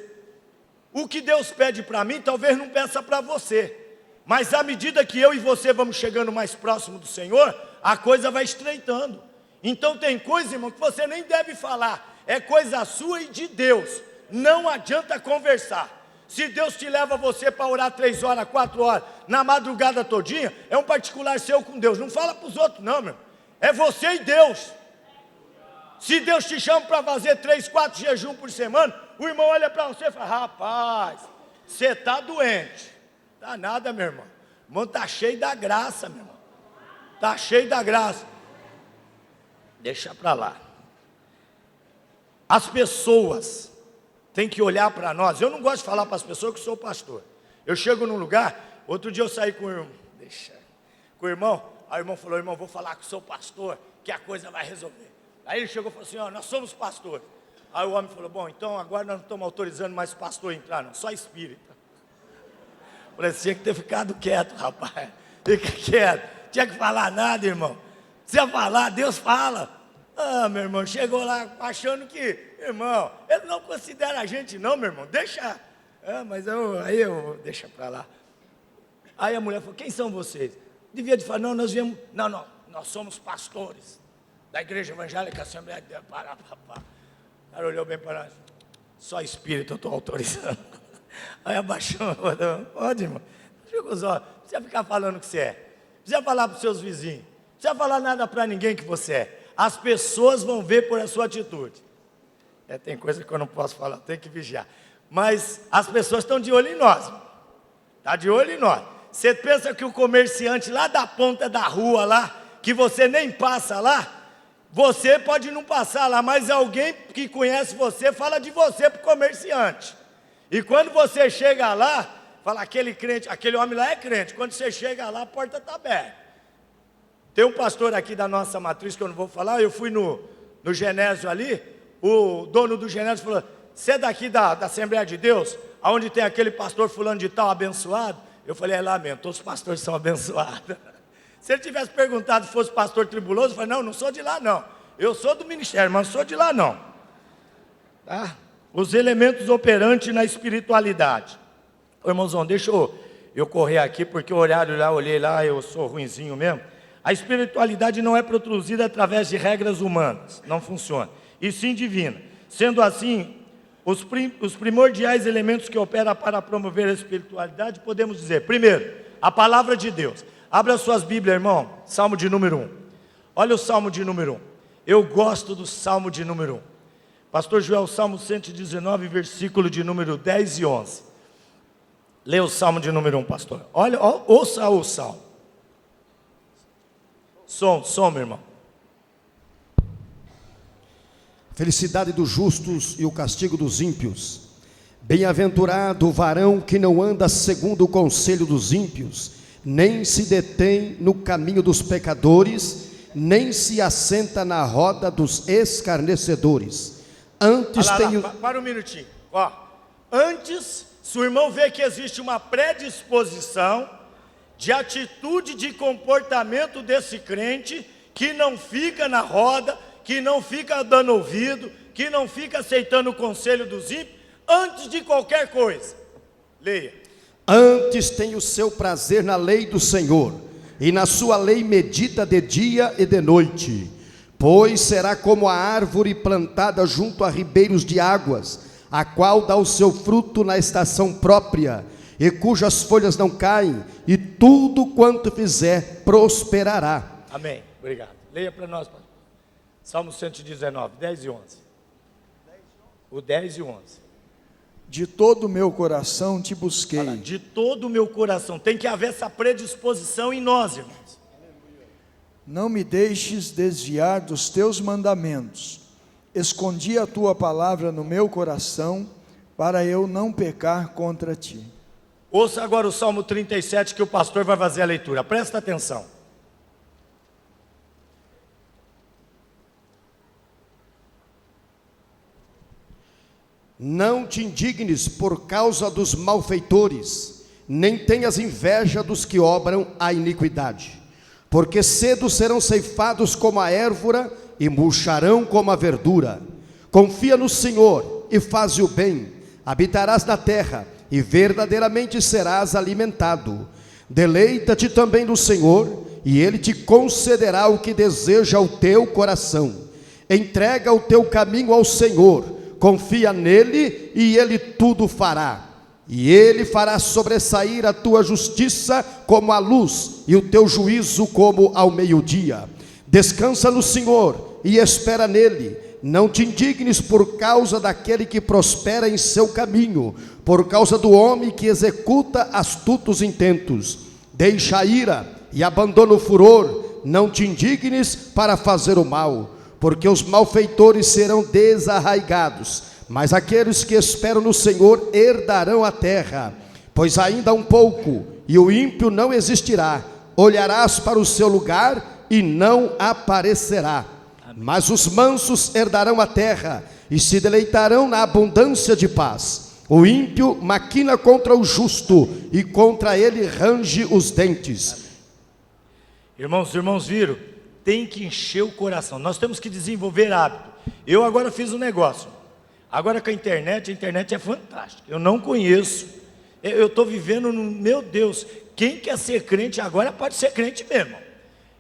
O que Deus pede para mim, talvez não peça para você. Mas à medida que eu e você vamos chegando mais próximo do Senhor, a coisa vai estreitando. Então tem coisa, irmão, que você nem deve falar. É coisa sua e de Deus. Não adianta conversar. Se Deus te leva você para orar 3 horas, 4 horas, na madrugada todinha, é um particular seu com Deus. Não fala para os outros não, meu. É você e Deus. Se Deus te chama para fazer 3, 4 jejum por semana, o irmão olha para você e fala: rapaz, você está doente. Tá nada, meu irmão. O irmão está cheio da graça, meu irmão. Está cheio da graça. Deixa para lá. As pessoas têm que olhar para nós. Eu não gosto de falar para as pessoas que sou pastor. Eu chego num lugar, outro dia eu saí com o irmão, com o irmão, aí o irmão falou: irmão, vou falar com o seu pastor, que a coisa vai resolver. Aí ele chegou e falou assim: ó, nós somos pastores. Aí o homem falou: bom, então agora nós não estamos autorizando mais pastor a entrar, não, só espírita. Eu falei: tinha que ter ficado quieto, rapaz. Fica quieto. Tinha que falar nada, irmão. Precisa falar, Deus fala. Ah, meu irmão, chegou lá achando que, irmão, ele não considera a gente não, meu irmão. Deixa. Ah, mas deixa para lá. Aí a mulher falou: quem são vocês? Devia de falar: não, nós viemos. Não, nós somos pastores da Igreja Evangélica Assembleia de Deus. O cara olhou bem para nós: só espírito eu estou autorizando. Aí abaixou, pode, irmão. Chegou os olhos. Não precisa ficar falando o que você é. Não precisa falar para os seus vizinhos. Não precisa falar nada para ninguém que você é. As pessoas vão ver por a sua atitude. Tem coisa que eu não posso falar, tem que vigiar. Mas as pessoas estão de olho em nós. Está de olho em nós. Você pensa que o comerciante lá da ponta da rua lá, que você nem passa lá, você pode não passar lá, mas alguém que conhece você fala de você para o comerciante. E quando você chega lá, fala: aquele crente, aquele homem lá é crente. Quando você chega lá, a porta está aberta. Tem um pastor aqui da nossa matriz, que eu não vou falar, eu fui no Genésio ali, o dono do Genésio falou: você é daqui da Assembleia de Deus, onde tem aquele pastor fulano de tal abençoado? Eu falei: é lá mesmo, todos os pastores são abençoados. Se ele tivesse perguntado se fosse pastor tribuloso, eu falei: não sou de lá não. Eu sou do ministério, mas não sou de lá não. Tá? Os elementos operantes na espiritualidade. Ô, irmãozão, deixa eu correr aqui, porque o horário lá, olhei lá, eu sou ruinzinho mesmo. A espiritualidade não é produzida através de regras humanas, não funciona, e sim divina. Sendo assim, os primordiais elementos que operam para promover a espiritualidade, podemos dizer: primeiro, a palavra de Deus. Abra suas Bíblias, irmão, Salmo de número 1. Olha o Salmo de número 1. Eu gosto do Salmo de número 1. Pastor Joel, Salmo 119, versículo de número 10 e 11. Lê o Salmo de número 1, pastor. Olha, ouça o Salmo. Som, meu irmão. Felicidade dos justos e o castigo dos ímpios. Bem-aventurado o varão que não anda segundo o conselho dos ímpios, nem se detém no caminho dos pecadores, nem se assenta na roda dos escarnecedores. Antes para um minutinho. Antes Se o irmão vê que existe uma predisposição de atitude, de comportamento desse crente, que não fica na roda, que não fica dando ouvido, que não fica aceitando o conselho dos ímpios, antes de qualquer coisa, leia. Antes tem o seu prazer na lei do Senhor, e na sua lei medita de dia e de noite. Pois será como a árvore plantada junto a ribeiros de águas, a qual dá o seu fruto na estação própria, e cujas folhas não caem, e tudo quanto fizer prosperará. Amém, obrigado. Leia para nós, pastor. Salmo 119, 10 e 11. O 10 e 11. De todo o meu coração te busquei. Fala, de todo o meu coração. Tem que haver essa predisposição em nós, irmãos. Não me deixes desviar dos teus mandamentos. Escondi a tua palavra no meu coração, para eu não pecar contra ti. Ouça agora o Salmo 37, que o pastor vai fazer a leitura. Presta atenção. Não te indignes por causa dos malfeitores, nem tenhas inveja dos que obram a iniquidade, porque cedo serão ceifados como a érvora e murcharão como a verdura. Confia no Senhor e faze o bem, habitarás na terra e verdadeiramente serás alimentado. Deleita-te também no Senhor e Ele te concederá o que deseja o teu coração. Entrega o teu caminho ao Senhor, confia nele e Ele tudo fará. E Ele fará sobressair a tua justiça como a luz e o teu juízo como ao meio-dia. Descansa no Senhor e espera nele. Não te indignes por causa daquele que prospera em seu caminho, por causa do homem que executa astutos intentos. Deixa a ira e abandona o furor. Não te indignes para fazer o mal, porque os malfeitores serão desarraigados, mas aqueles que esperam no Senhor herdarão a terra. Pois ainda um pouco, e o ímpio não existirá. Olharás para o seu lugar e não aparecerá. Mas os mansos herdarão a terra e se deleitarão na abundância de paz. O ímpio maquina contra o justo e contra ele range os dentes. Irmãos viram? Tem que encher o coração. Nós temos que desenvolver hábito. Eu agora fiz um negócio. Agora com a internet é fantástica. Eu não conheço. Eu estou vivendo no... Meu Deus, quem quer ser crente agora pode ser crente mesmo.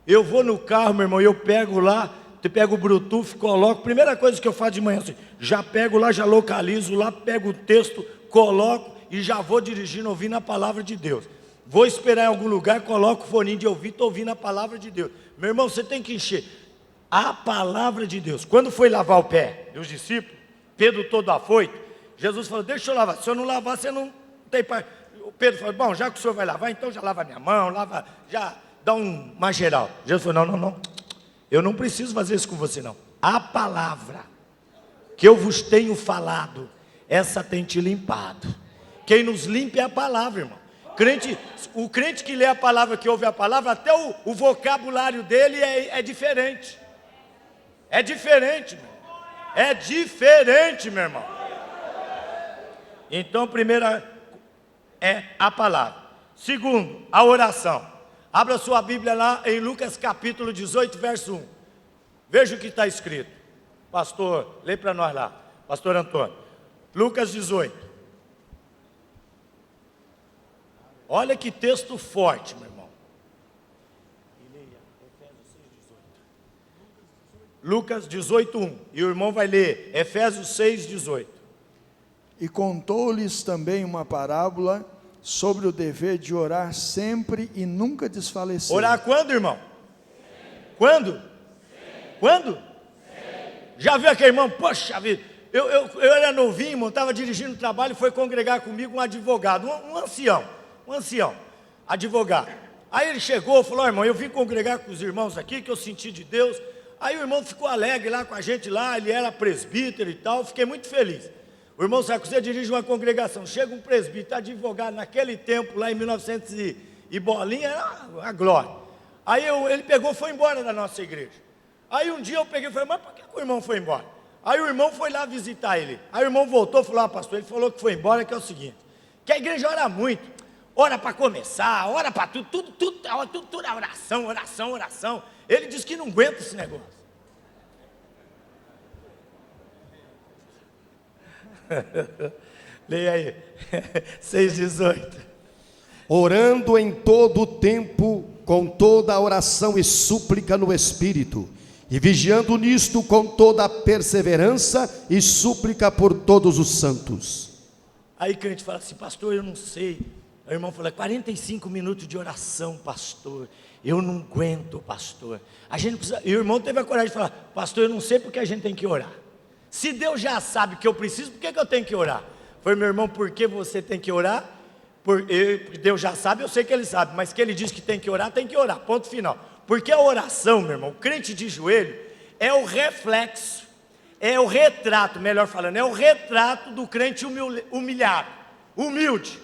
Eu vou no carro, meu irmão, eu pego lá, eu pego o Bluetooth, coloco. Primeira coisa que eu faço de manhã, assim, já pego lá, já localizo lá, pego o texto, coloco e já vou dirigindo, ouvindo a palavra de Deus. Vou esperar em algum lugar, coloco o foninho de ouvido, estou ouvindo a palavra de Deus. Meu irmão, você tem que encher a palavra de Deus. Quando foi lavar o pé dos discípulos, Pedro todo afoito, Jesus falou, deixa eu lavar, se eu não lavar, você não tem parte. O Pedro falou, bom, já que o senhor vai lavar, então já lava minha mão, lava, já dá uma geral. Jesus falou, não, eu não preciso fazer isso com você não. A palavra que eu vos tenho falado, essa tem te limpado. Quem nos limpa é a palavra, irmão. O crente que lê a palavra, que ouve a palavra, até o vocabulário dele é diferente. É diferente, meu. É diferente, meu irmão. Então, primeira é a palavra. Segundo, a oração. Abra sua Bíblia lá em Lucas capítulo 18, verso 1. Veja o que está escrito. Pastor, lê para nós lá. Pastor Antônio. Lucas 18. Olha que texto forte, meu irmão. Lucas 18, 1. E o irmão vai ler Efésios 6, 18. E contou-lhes também uma parábola sobre o dever de orar sempre e nunca desfalecer. Orar quando, irmão? Quando? Quando? Já viu aquele irmão? Poxa vida, eu era novinho, irmão, estava dirigindo o trabalho e foi congregar comigo um advogado, um ancião, advogado. Aí ele chegou e falou, irmão, eu vim congregar com os irmãos aqui, que eu senti de Deus. Aí o irmão ficou alegre lá com a gente lá, ele era presbítero e tal, fiquei muito feliz. O irmão Sarcosé dirige uma congregação, chega um presbítero, advogado, naquele tempo, lá em 1900 e bolinha, era a glória. Aí ele pegou e foi embora da nossa igreja. Aí um dia eu peguei e falei, mas por que o irmão foi embora? Aí o irmão foi lá visitar ele. Aí o irmão voltou e falou, pastor, ele falou que foi embora, que é o seguinte, Que a igreja ora muito. Ora para começar, ora para tudo é oração, oração, oração. Ele diz que não aguenta esse negócio. Leia aí, 6,18. Orando em todo o tempo, com toda a oração e súplica no Espírito, e vigiando nisto com toda a perseverança e súplica por todos os santos. Aí crente fala assim, pastor, eu não sei. O irmão fala, 45 minutos de oração, pastor. Eu não aguento, pastor. A gente precisa... E o irmão teve a coragem de falar, pastor, eu não sei porque a gente tem que orar. Se Deus já sabe que eu preciso, por que eu tenho que orar? Foi, meu irmão, por que você tem que orar? Deus já sabe, eu sei que Ele sabe, mas que Ele diz que tem que orar, ponto final. Porque a oração, meu irmão, o crente de joelho, é o reflexo, é o retrato, melhor falando, é o retrato do crente humilhado, humilde.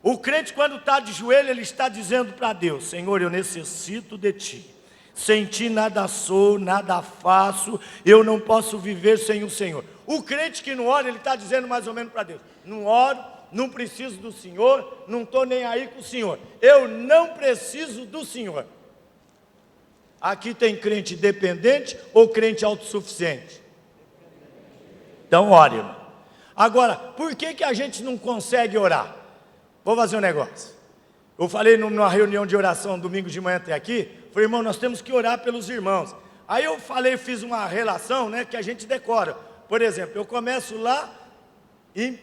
O crente, quando está de joelho, ele está dizendo para Deus, Senhor, eu necessito de Ti. Sem Ti nada sou, nada faço, eu não posso viver sem o Senhor. O crente que não ora, ele está dizendo mais ou menos para Deus, não oro, não preciso do Senhor, não estou nem aí com o Senhor, eu não preciso do Senhor. Aqui tem crente dependente ou crente autossuficiente? Então ore, irmão. Agora, por que a gente não consegue orar? Vou fazer um negócio. Eu falei numa reunião de oração domingo de manhã até aqui, falei, irmão, nós temos que orar pelos irmãos. Aí eu falei, fiz uma relação, né, que a gente decora. Por exemplo, eu começo lá em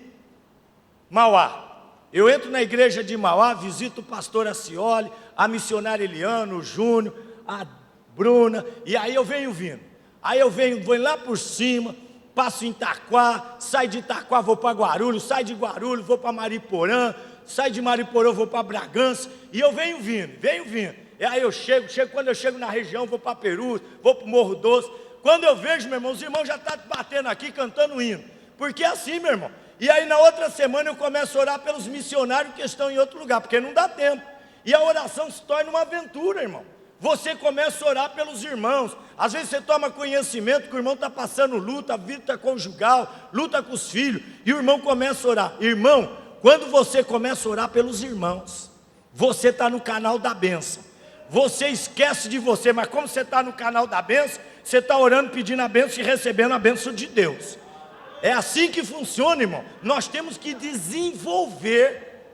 Mauá. Eu entro na igreja de Mauá, visito o pastor Acioli, a missionária Eliana, o Júnior, a Bruna, e aí eu venho vindo. Aí eu vou lá por cima, passo em Itaquá, saio de Itaquá, vou para Guarulhos, saio de Guarulhos, vou para Mariporã, saio de Mariporã, vou para Bragança, e eu venho vindo. E aí eu chego, quando eu chego na região, vou para Perus, vou para o Morro Doce. Quando eu vejo, meu irmão, os irmãos já estão batendo aqui, cantando hino. Porque é assim, meu irmão. E aí na outra semana eu começo a orar pelos missionários que estão em outro lugar, porque não dá tempo. E a oração se torna uma aventura, irmão. Você começa a orar pelos irmãos. Às vezes você toma conhecimento que o irmão está passando luta, vida conjugal, luta com os filhos, e o irmão começa a orar. Irmão, quando você começa a orar pelos irmãos, você está no canal da bênção. Você esquece de você, mas como você está no canal da bênção, você está orando, pedindo a bênção e recebendo a bênção de Deus. É assim que funciona, irmão. Nós temos que desenvolver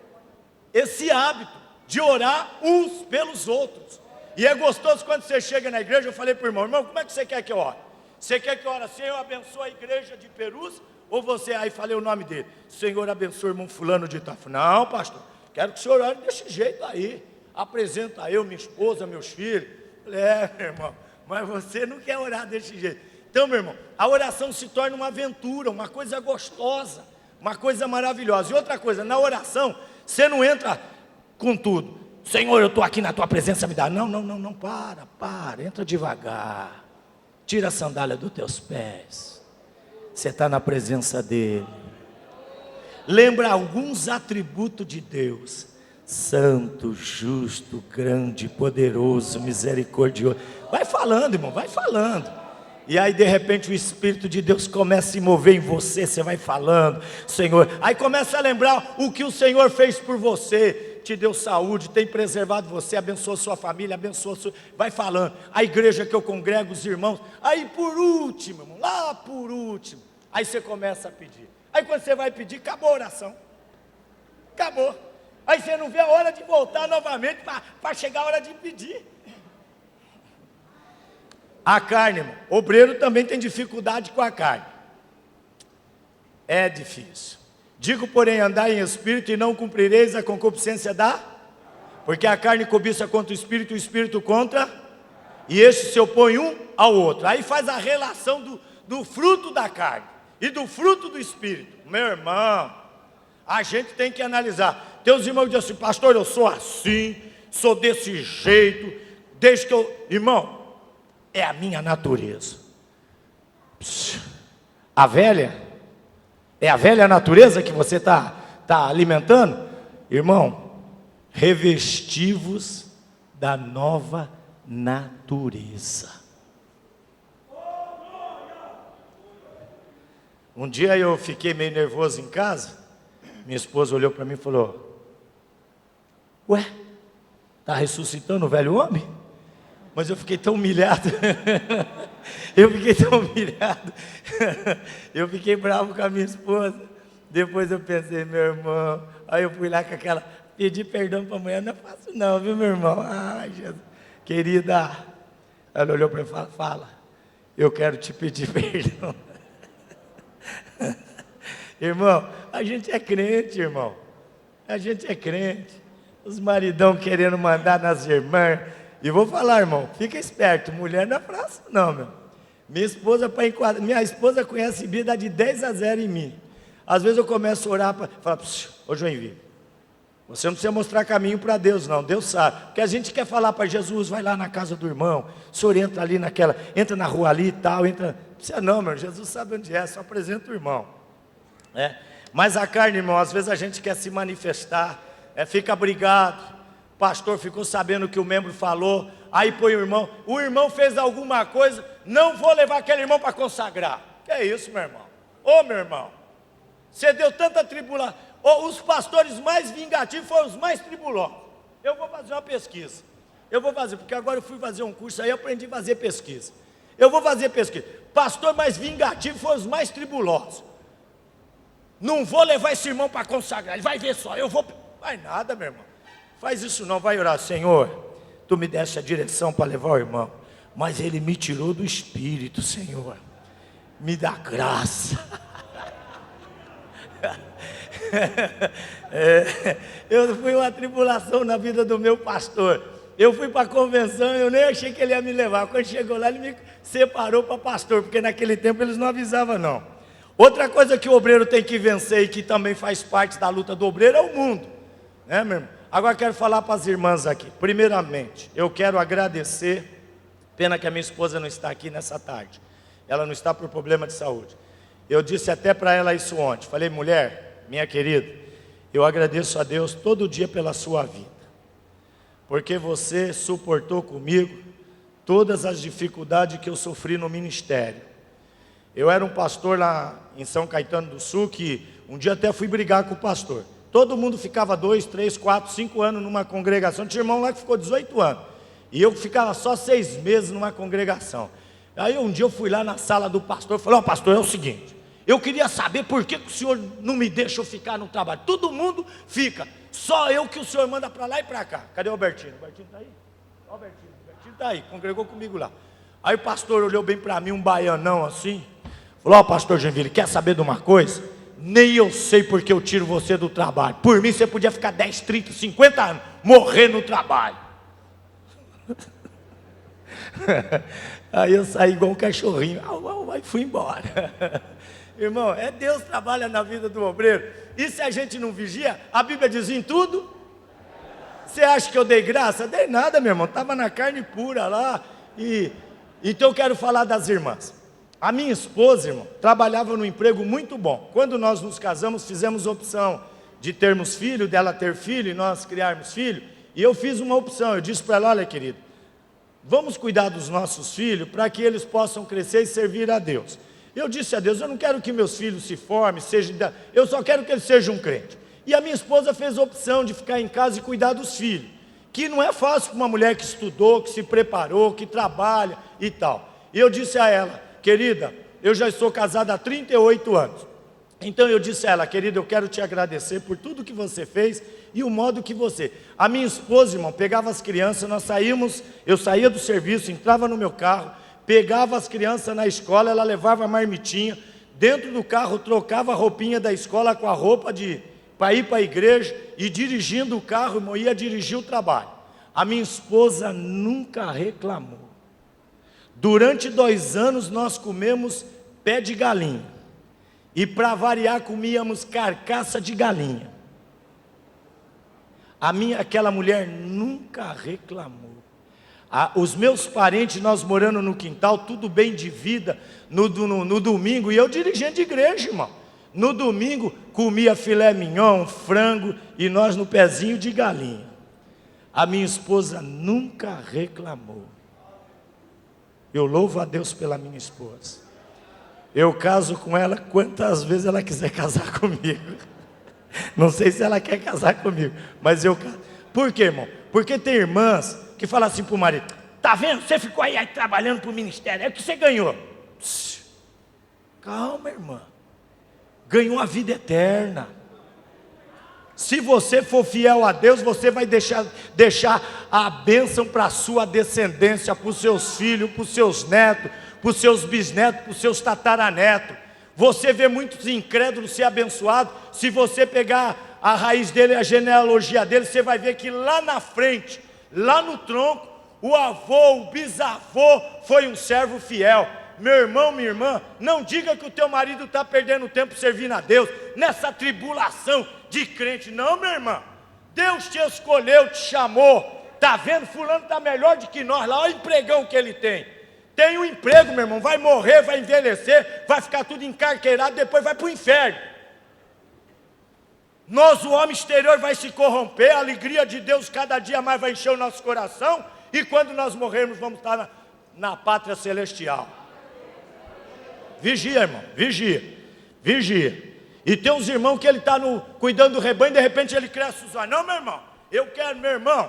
esse hábito de orar uns pelos outros. E é gostoso quando você chega na igreja. Eu falei para o irmão, como é que você quer que eu ore? Você quer que eu ore assim, eu abençoo a igreja de Perus? Ou você, aí falei o nome dele, Senhor abençoe o irmão fulano de Itafu. Não, pastor, quero que o senhor ore desse jeito aí. Apresenta eu, minha esposa, meus filhos. Falei, meu irmão, mas você não quer orar desse jeito. Então, meu irmão, a oração se torna uma aventura, uma coisa gostosa, uma coisa maravilhosa. E outra coisa, na oração, você não entra com tudo. Senhor, eu estou aqui na tua presença, me dá. Não, para, entra devagar. Tira a sandália dos teus pés. Você está na presença dEle. Lembra alguns atributos de Deus. Santo, justo, grande, poderoso, misericordioso. Vai falando, irmão, vai falando. E aí de repente o Espírito de Deus começa a se mover em você. Você vai falando, Senhor. Aí começa a lembrar o que o Senhor fez por você. Te deu saúde, tem preservado você, abençoou sua família, abençoou sua... Vai falando, a igreja que eu congrego, os irmãos. Aí por último, irmão, lá por último, aí você começa a pedir. Aí quando você vai pedir, acabou a oração. Acabou. Aí você não vê a hora de voltar novamente para chegar a hora de pedir. A carne, irmão, obreiro também tem dificuldade com a carne. É difícil. Digo, porém, andai em espírito e não cumprireis a concupiscência da... Porque a carne cobiça contra o espírito contra... E este se opõe um ao outro. Aí faz a relação do fruto da carne e do fruto do espírito. Meu irmão, a gente tem que analisar. Teus irmãos dizem assim, pastor, eu sou assim, sou desse jeito, desde que eu... Irmão, é a minha natureza. A velha... É a velha natureza que você está alimentando? Irmão, revesti-vos da nova natureza. Um dia eu fiquei meio nervoso em casa, Minha esposa olhou para mim e falou: ué, está ressuscitando o velho homem? Mas eu fiquei tão humilhado. Eu fiquei tão humilhado. Eu fiquei bravo com a minha esposa. Depois eu pensei, meu irmão. Aí eu fui lá com aquela, pedi perdão para a mulher. Não é fácil não, viu, meu irmão? Ai, Jesus. Querida, ela olhou para mim e falou: fala, eu quero te pedir perdão. Irmão, a gente é crente, irmão. A gente é crente. Os maridão querendo mandar nas irmãs. E vou falar, irmão, fica esperto, mulher não é fácil não, meu. Minha esposa, minha esposa conhece Bíblia de 10-0 em mim. Às vezes eu começo a orar para falar: ô Joinville, você não precisa mostrar caminho para Deus não, Deus sabe. Porque a gente quer falar para Jesus: vai lá na casa do irmão, o senhor entra ali naquela, entra na rua ali e tal, entra. Não precisa não, meu, Jesus sabe onde é, só apresenta o irmão. Mas a carne, irmão, às vezes a gente quer se manifestar, fica brigado. O pastor ficou sabendo que o membro falou, aí põe o irmão fez alguma coisa, não vou levar aquele irmão para consagrar. Que é isso, meu irmão? Ô, meu irmão, você deu tanta tribulação. Os pastores mais vingativos foram os mais tribulosos. Eu vou fazer uma pesquisa. Porque agora eu fui fazer um curso aí, eu aprendi a fazer pesquisa. Eu vou fazer pesquisa. Pastor mais vingativo foram os mais tribulosos. Não vou levar esse irmão para consagrar, ele vai ver só, eu vou. Vai nada, meu irmão. Faz isso não, vai orar: Senhor, tu me deste a direção para levar o irmão, mas ele me tirou do espírito, Senhor. Me dá graça. Eu fui uma tribulação na vida do meu pastor. Eu fui para a convenção, eu nem achei que ele ia me levar. Quando chegou lá, ele me separou para pastor, porque naquele tempo eles não avisavam não. Outra coisa que o obreiro tem que vencer e que também faz parte da luta do obreiro é o mundo, né, meu irmão? Agora quero falar para as irmãs aqui. Primeiramente, eu quero agradecer. Pena que a minha esposa não está aqui nessa tarde. Ela não está por problema de saúde. Eu disse até para ela isso ontem. Falei: mulher, minha querida, eu agradeço a Deus todo dia pela sua vida, porque você suportou comigo todas as dificuldades que eu sofri no ministério. Eu era um pastor lá em São Caetano do Sul, que um dia até fui brigar com o pastor. Todo mundo ficava 2, 3, 4, 5 anos numa congregação. Tinha irmão lá que ficou 18 anos. E eu ficava só 6 meses numa congregação. Aí um dia eu fui lá na sala do pastor e falei: ó, pastor, é o seguinte, eu queria saber por que o senhor não me deixa eu ficar no trabalho. Todo mundo fica, só eu que o senhor manda para lá e para cá. Cadê o Albertino? O Albertino está aí? Ó, o Albertino está aí, congregou comigo lá. Aí o pastor olhou bem para mim, um baianão assim, falou: ó, pastor Joinville, quer saber de uma coisa? Nem eu sei porque eu tiro você do trabalho. Por mim você podia ficar 10, 30, 50 anos, morrer no trabalho. Aí eu saí igual um cachorrinho, aí fui embora. Irmão, Deus trabalha na vida do obreiro. E se a gente não vigia, a Bíblia diz em tudo. Você acha que eu dei graça? Dei nada, meu irmão, estava na carne pura lá. Então eu quero falar das irmãs. A minha esposa, irmão, trabalhava num emprego muito bom. Quando nós nos casamos, fizemos opção de termos filho, dela ter filho e nós criarmos filho. E eu fiz uma opção, eu disse para ela: olha, querido, vamos cuidar dos nossos filhos para que eles possam crescer e servir a Deus. Eu disse a Deus: eu não quero que meus filhos se formem, eu só quero que eles sejam crentes. E a minha esposa fez a opção de ficar em casa e cuidar dos filhos, que não é fácil para uma mulher que estudou, que se preparou, que trabalha e tal. E eu disse a ela: querida, eu já estou casada há 38 anos. Então eu disse a ela: querida, eu quero te agradecer por tudo que você fez e o modo que você... A minha esposa, irmão, pegava as crianças, eu saía do serviço, entrava no meu carro, pegava as crianças na escola, ela levava a marmitinha, dentro do carro trocava a roupinha da escola com a roupa para ir para a igreja, e dirigindo o carro, irmão, ia dirigir o trabalho. A minha esposa nunca reclamou. Durante 2 anos nós comemos pé de galinha, e para variar comíamos carcaça de galinha. Aquela mulher nunca reclamou. Os meus parentes, nós morando no quintal, tudo bem de vida, no domingo, e eu dirigindo de igreja, irmão. No domingo comia filé mignon, frango, e nós no pezinho de galinha. A minha esposa nunca reclamou. Eu louvo a Deus pela minha esposa. Eu caso com ela quantas vezes ela quiser casar comigo. Não sei se ela quer casar comigo, mas eu caso. Por quê, irmão? Porque tem irmãs que falam assim pro marido: tá vendo? Você ficou aí trabalhando pro ministério, é o que você ganhou. Calma, irmã. Ganhou a vida eterna. Se você for fiel a Deus, você vai deixar a bênção para a sua descendência, para os seus filhos, para os seus netos, para os seus bisnetos, para os seus tataranetos. Você vê muitos incrédulos ser abençoados. Se você pegar a raiz dele, a genealogia dele, você vai ver que lá na frente, lá no tronco, o avô, o bisavô foi um servo fiel. Meu irmão, minha irmã, não diga que o teu marido está perdendo tempo servindo a Deus nessa tribulação de crente. Não, minha irmã, Deus te escolheu, te chamou. Está vendo? Fulano está melhor do que nós lá. Olha o empregão que ele tem. Tem um emprego, meu irmão, vai morrer, vai envelhecer, vai ficar tudo encarqueirado, depois vai para o inferno. O homem exterior, vai se corromper, a alegria de Deus cada dia mais vai encher o nosso coração, e quando nós morrermos, vamos estar na pátria celestial. Vigia, irmão, vigia, vigia. E tem uns irmãos que ele está cuidando do rebanho, de repente ele cresce os olhos. Não, meu irmão, eu quero, meu irmão,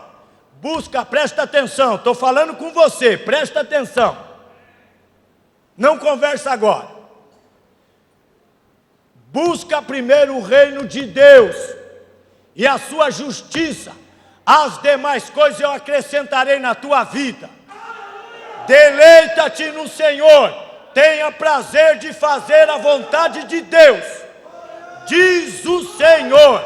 busca, presta atenção, estou falando com você, presta atenção. Não conversa agora. Busca primeiro o reino de Deus e a sua justiça. As demais coisas eu acrescentarei na tua vida. Deleita-te no Senhor. Tenha prazer de fazer a vontade de Deus. Diz o Senhor: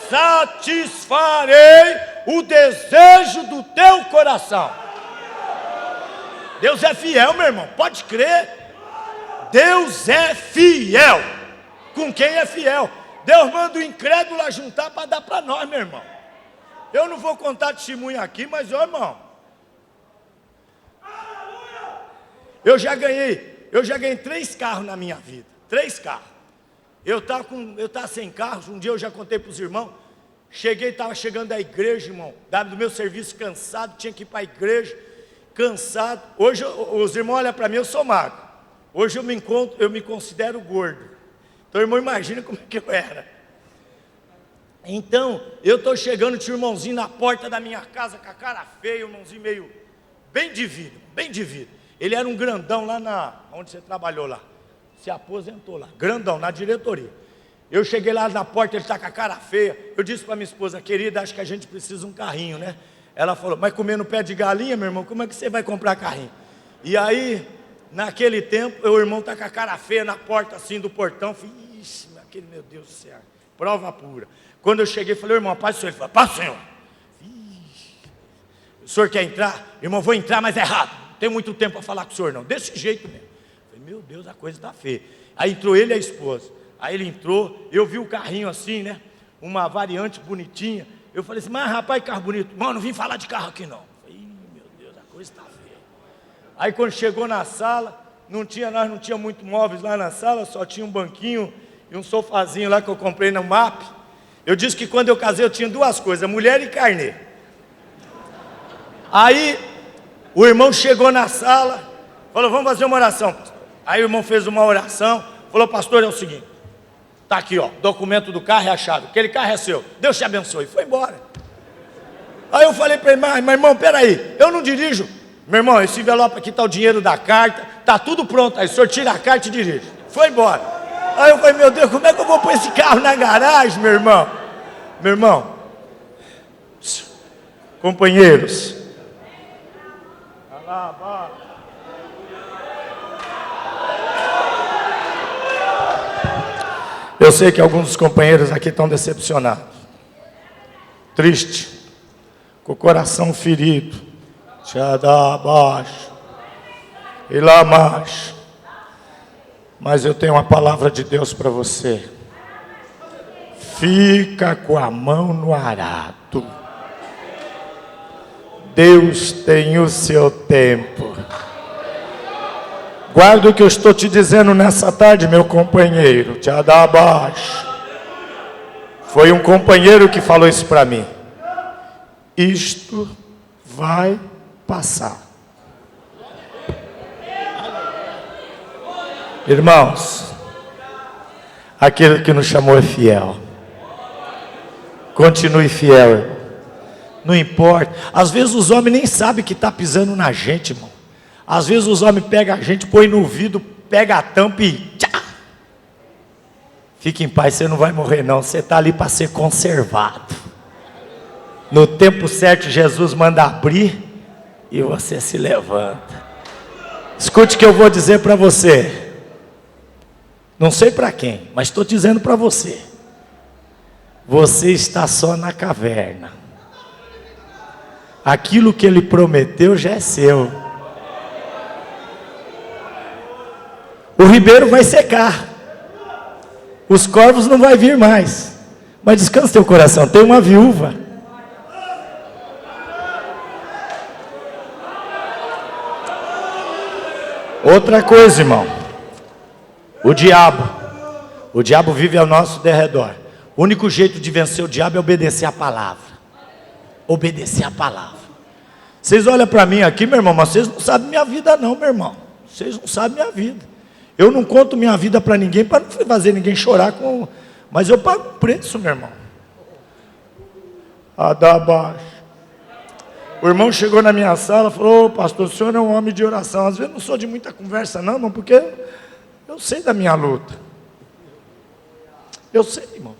satisfarei o desejo do teu coração. Deus é fiel, meu irmão, pode crer. Deus é fiel com quem é fiel. Deus manda o incrédulo a juntar para dar para nós, meu irmão. Eu não vou contar testemunho aqui, mas, ó, irmão, eu já ganhei 3 carros na minha vida. 3 carros. Eu estava sem carros. Um dia eu já contei para os irmãos. Estava chegando da igreja, irmão, do meu serviço, cansado, tinha que ir para a igreja, cansado. Hoje os irmãos olham para mim, eu sou magro. Hoje eu me considero gordo. Então, irmão, imagina como é que eu era. Então, eu estou chegando, tinha um irmãozinho na porta da minha casa, com a cara feia, um irmãozinho meio, bem de vida, bem de vida. Ele era um grandão lá onde você trabalhou lá. Se aposentou lá, grandão, na diretoria. Eu cheguei lá na porta, ele está com a cara feia. Eu disse para minha esposa: querida, acho que a gente precisa de um carrinho, né? Ela falou: mas comendo pé de galinha, meu irmão, como é que você vai comprar carrinho? E aí, naquele tempo, o irmão está com a cara feia na porta assim do portão. Falei: ixi, meu Deus do céu, prova pura. Quando eu cheguei, falei: irmão, paz do Senhor. Ele falou: paz do Senhor. Ixi, o senhor quer entrar? Irmão, vou entrar, mas é rápido. Não tenho muito tempo para falar com o senhor, não. Desse jeito mesmo. Falei: meu Deus, a coisa está feia. Aí entrou ele e a esposa. Aí ele entrou, eu vi o carrinho assim, né? Uma variante bonitinha. Eu falei assim: mas rapaz, carro bonito. Mano, não vim falar de carro aqui não. Falei: meu Deus, a coisa está feia. Aí quando chegou na sala, nós não tinha muito móveis lá na sala, só tinha um banquinho e um sofazinho lá que eu comprei no MAP. Eu disse que quando eu casei eu tinha 2 coisas, mulher e carnê. Aí o irmão chegou na sala, falou: vamos fazer uma oração. Aí o irmão fez uma oração, falou: pastor, é o seguinte, está aqui, ó, documento do carro e a chave, aquele carro é seu, Deus te abençoe. Foi embora. Aí eu falei para ele: mas irmão, peraí, eu não dirijo. Meu irmão, esse envelope aqui está o dinheiro da carta, está tudo pronto, aí o senhor tira a carta e dirige. Foi embora. Aí eu falei: meu Deus, como é que eu vou pôr esse carro na garagem, meu irmão? Meu irmão, companheiros, eu sei que alguns dos companheiros aqui estão decepcionados, tristes, com o coração ferido, abaixo e lá abaixo. Mas eu tenho uma palavra de Deus para você. Fica com a mão no arado. Deus tem o seu tempo. Guarda o que eu estou te dizendo nessa tarde, meu companheiro. Te dá abaixo. Foi um companheiro que falou isso para mim. Isto vai passar. Irmãos, aquele que nos chamou é fiel. Continue fiel, irmão. Não importa. Às vezes os homens nem sabem que está pisando na gente, irmão. Às vezes os homens pegam a gente, põe no ouvido, pega a tampa e tchá. Fique em paz, você não vai morrer não. Você está ali para ser conservado. No tempo certo, Jesus manda abrir e você se levanta. Escute o que eu vou dizer para você. Não sei para quem, mas estou dizendo para você. Você está só na caverna. Aquilo que ele prometeu já é seu. O ribeiro vai secar. Os corvos não vão vir mais. Mas descansa teu coração, tem uma viúva. Outra coisa, irmão. O diabo vive ao nosso derredor. O único jeito de vencer o diabo é obedecer a palavra. Obedecer a palavra. Vocês olham para mim aqui, meu irmão, mas vocês não sabem minha vida não, meu irmão. Vocês não sabem minha vida. Eu não conto minha vida para ninguém, para não fazer ninguém chorar com... Mas eu pago um preço, meu irmão. Adabaixo. O irmão chegou na minha sala e falou: ô pastor, o senhor é um homem de oração. Às vezes não sou de muita conversa não, irmão, porque eu sei da minha luta. Eu sei, irmão.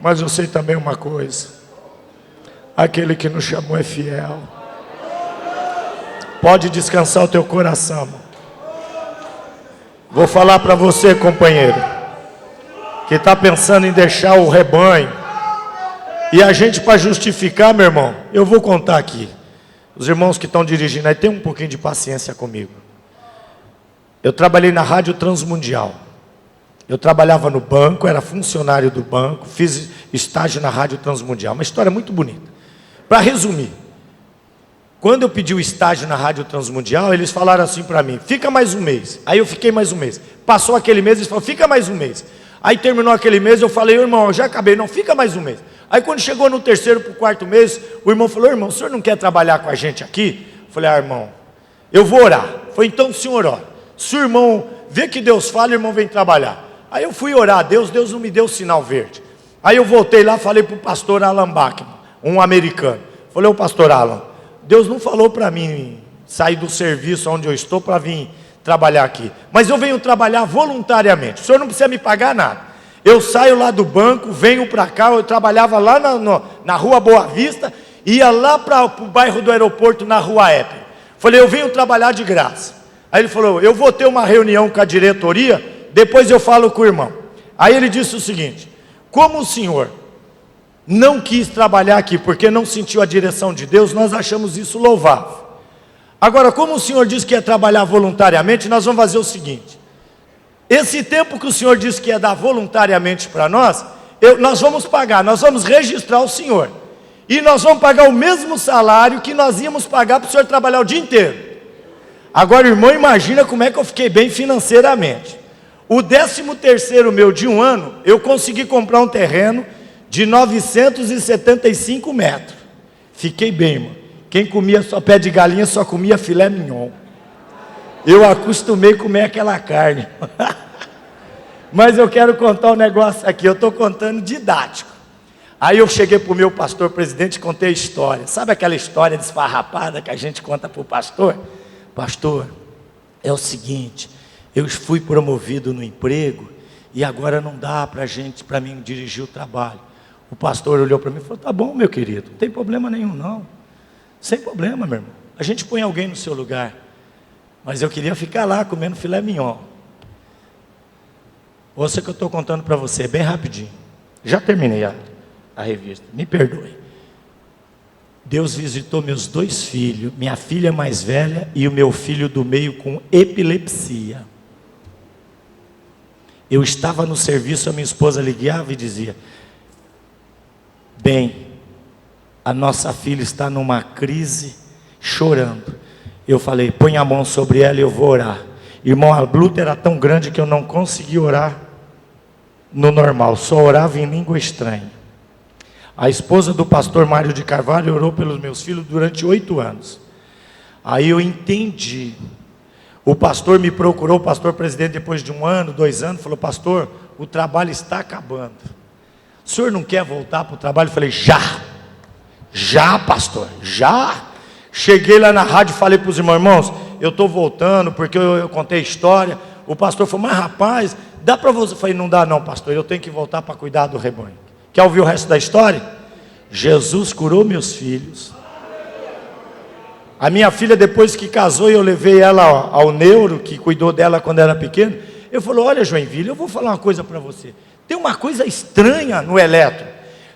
Mas eu sei também uma coisa. Aquele que nos chamou é fiel. Pode descansar o teu coração, irmão. Vou falar para você, companheiro, que está pensando em deixar o rebanho. E a gente, para justificar, meu irmão, eu vou contar aqui. Os irmãos que estão dirigindo aí, tem um pouquinho de paciência comigo. Eu trabalhei na Rádio Transmundial. Eu trabalhava no banco, era funcionário do banco, fiz estágio na Rádio Transmundial. Uma história muito bonita. Para resumir, quando eu pedi o estágio na Rádio Transmundial, eles falaram assim para mim: fica mais um mês. Aí eu fiquei mais um mês. Passou aquele mês, eles falaram: fica mais um mês. Aí terminou aquele mês, eu falei: irmão, eu já acabei. Não, fica mais um mês. Aí quando chegou no terceiro para o quarto mês, o irmão falou: irmão, o senhor não quer trabalhar com a gente aqui? Eu falei: irmão, eu vou orar. Foi então o senhor ora. Se o irmão vê que Deus fala, o irmão vem trabalhar. Aí eu fui orar a Deus, Deus não me deu sinal verde. Aí eu voltei lá, falei para o pastor Alan Bachman, um americano. Falei: ô pastor Alan, Deus não falou para mim sair do serviço onde eu estou para vir trabalhar aqui. Mas eu venho trabalhar voluntariamente. O senhor não precisa me pagar nada. Eu saio lá do banco, venho para cá. Eu trabalhava lá na rua Boa Vista, ia lá para o bairro do aeroporto, na rua Éper. Falei: eu venho trabalhar de graça. Aí ele falou: eu vou ter uma reunião com a diretoria, depois eu falo com o irmão. Aí ele disse o seguinte: como o senhor não quis trabalhar aqui porque não sentiu a direção de Deus, nós achamos isso louvável. Agora, como o senhor disse que ia trabalhar voluntariamente, nós vamos fazer o seguinte: esse tempo que o senhor disse que ia dar voluntariamente para nós, nós vamos pagar, nós vamos registrar o senhor. E nós vamos pagar o mesmo salário que nós íamos pagar para o senhor trabalhar o dia inteiro. Agora, irmão, imagina como é que eu fiquei bem financeiramente. O 13º meu de um ano, eu consegui comprar um terreno de 975 metros. Fiquei bem, irmão. Quem comia só pé de galinha só comia filé mignon. Eu acostumei a comer aquela carne. Mas eu quero contar um negócio aqui. Eu estou contando didático. Aí eu cheguei para o meu pastor presidente e contei a história. Sabe aquela história desfarrapada que a gente conta para o pastor? Pastor, é o seguinte: eu fui promovido no emprego e agora não dá para mim dirigir o trabalho. O pastor olhou para mim e falou: tá bom, meu querido, não tem problema nenhum não. Sem problema, meu irmão. A gente põe alguém no seu lugar. Mas eu queria ficar lá comendo filé mignon. Ouça que eu estou contando para você, bem rapidinho. Já terminei a revista, me perdoe. Deus visitou meus 2 filhos, minha filha mais velha e o meu filho do meio com epilepsia. Eu estava no serviço, a minha esposa ligava e dizia: bem, a nossa filha está numa crise, chorando. Eu falei: põe a mão sobre ela e eu vou orar. Irmão, a luta era tão grande que eu não consegui orar no normal, só orava em língua estranha. A esposa do pastor Mário de Carvalho orou pelos meus filhos durante 8 anos. Aí eu entendi. O pastor me procurou, o pastor presidente, depois de 1 ano, 2 anos, falou: pastor, o trabalho está acabando. o senhor não quer voltar para o trabalho? Eu falei, já pastor, já. Cheguei lá na rádio e falei para os irmãos, eu estou voltando porque eu contei a história. O pastor falou, mas rapaz, dá para você? Eu falei, não dá não, pastor, eu tenho que voltar para cuidar do rebanho. Quer ouvir o resto da história? Jesus curou meus filhos. A minha filha, depois que casou, eu levei ela ao neuro, que cuidou dela quando era pequena. Eu falei, olha Joinville, eu vou falar uma coisa para você. Tem uma coisa estranha no eletro.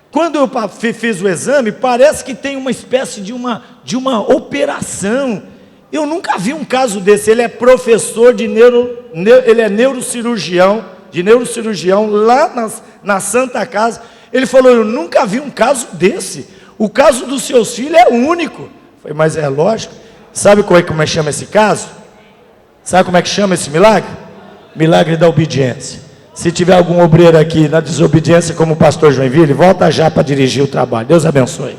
Quando eu fiz o exame, parece que tem uma espécie de uma operação. Eu nunca vi um caso desse. Ele é professor de ele é neurocirurgião lá na Santa Casa. Ele falou, eu nunca vi um caso desse. O caso dos seus filhos é único. Eu falei, mas é lógico. Sabe como é que chama esse caso? Sabe como é que chama esse milagre? Milagre da obediência. Se tiver algum obreiro aqui na desobediência como o pastor Joinville, volta já para dirigir o trabalho. Deus abençoe.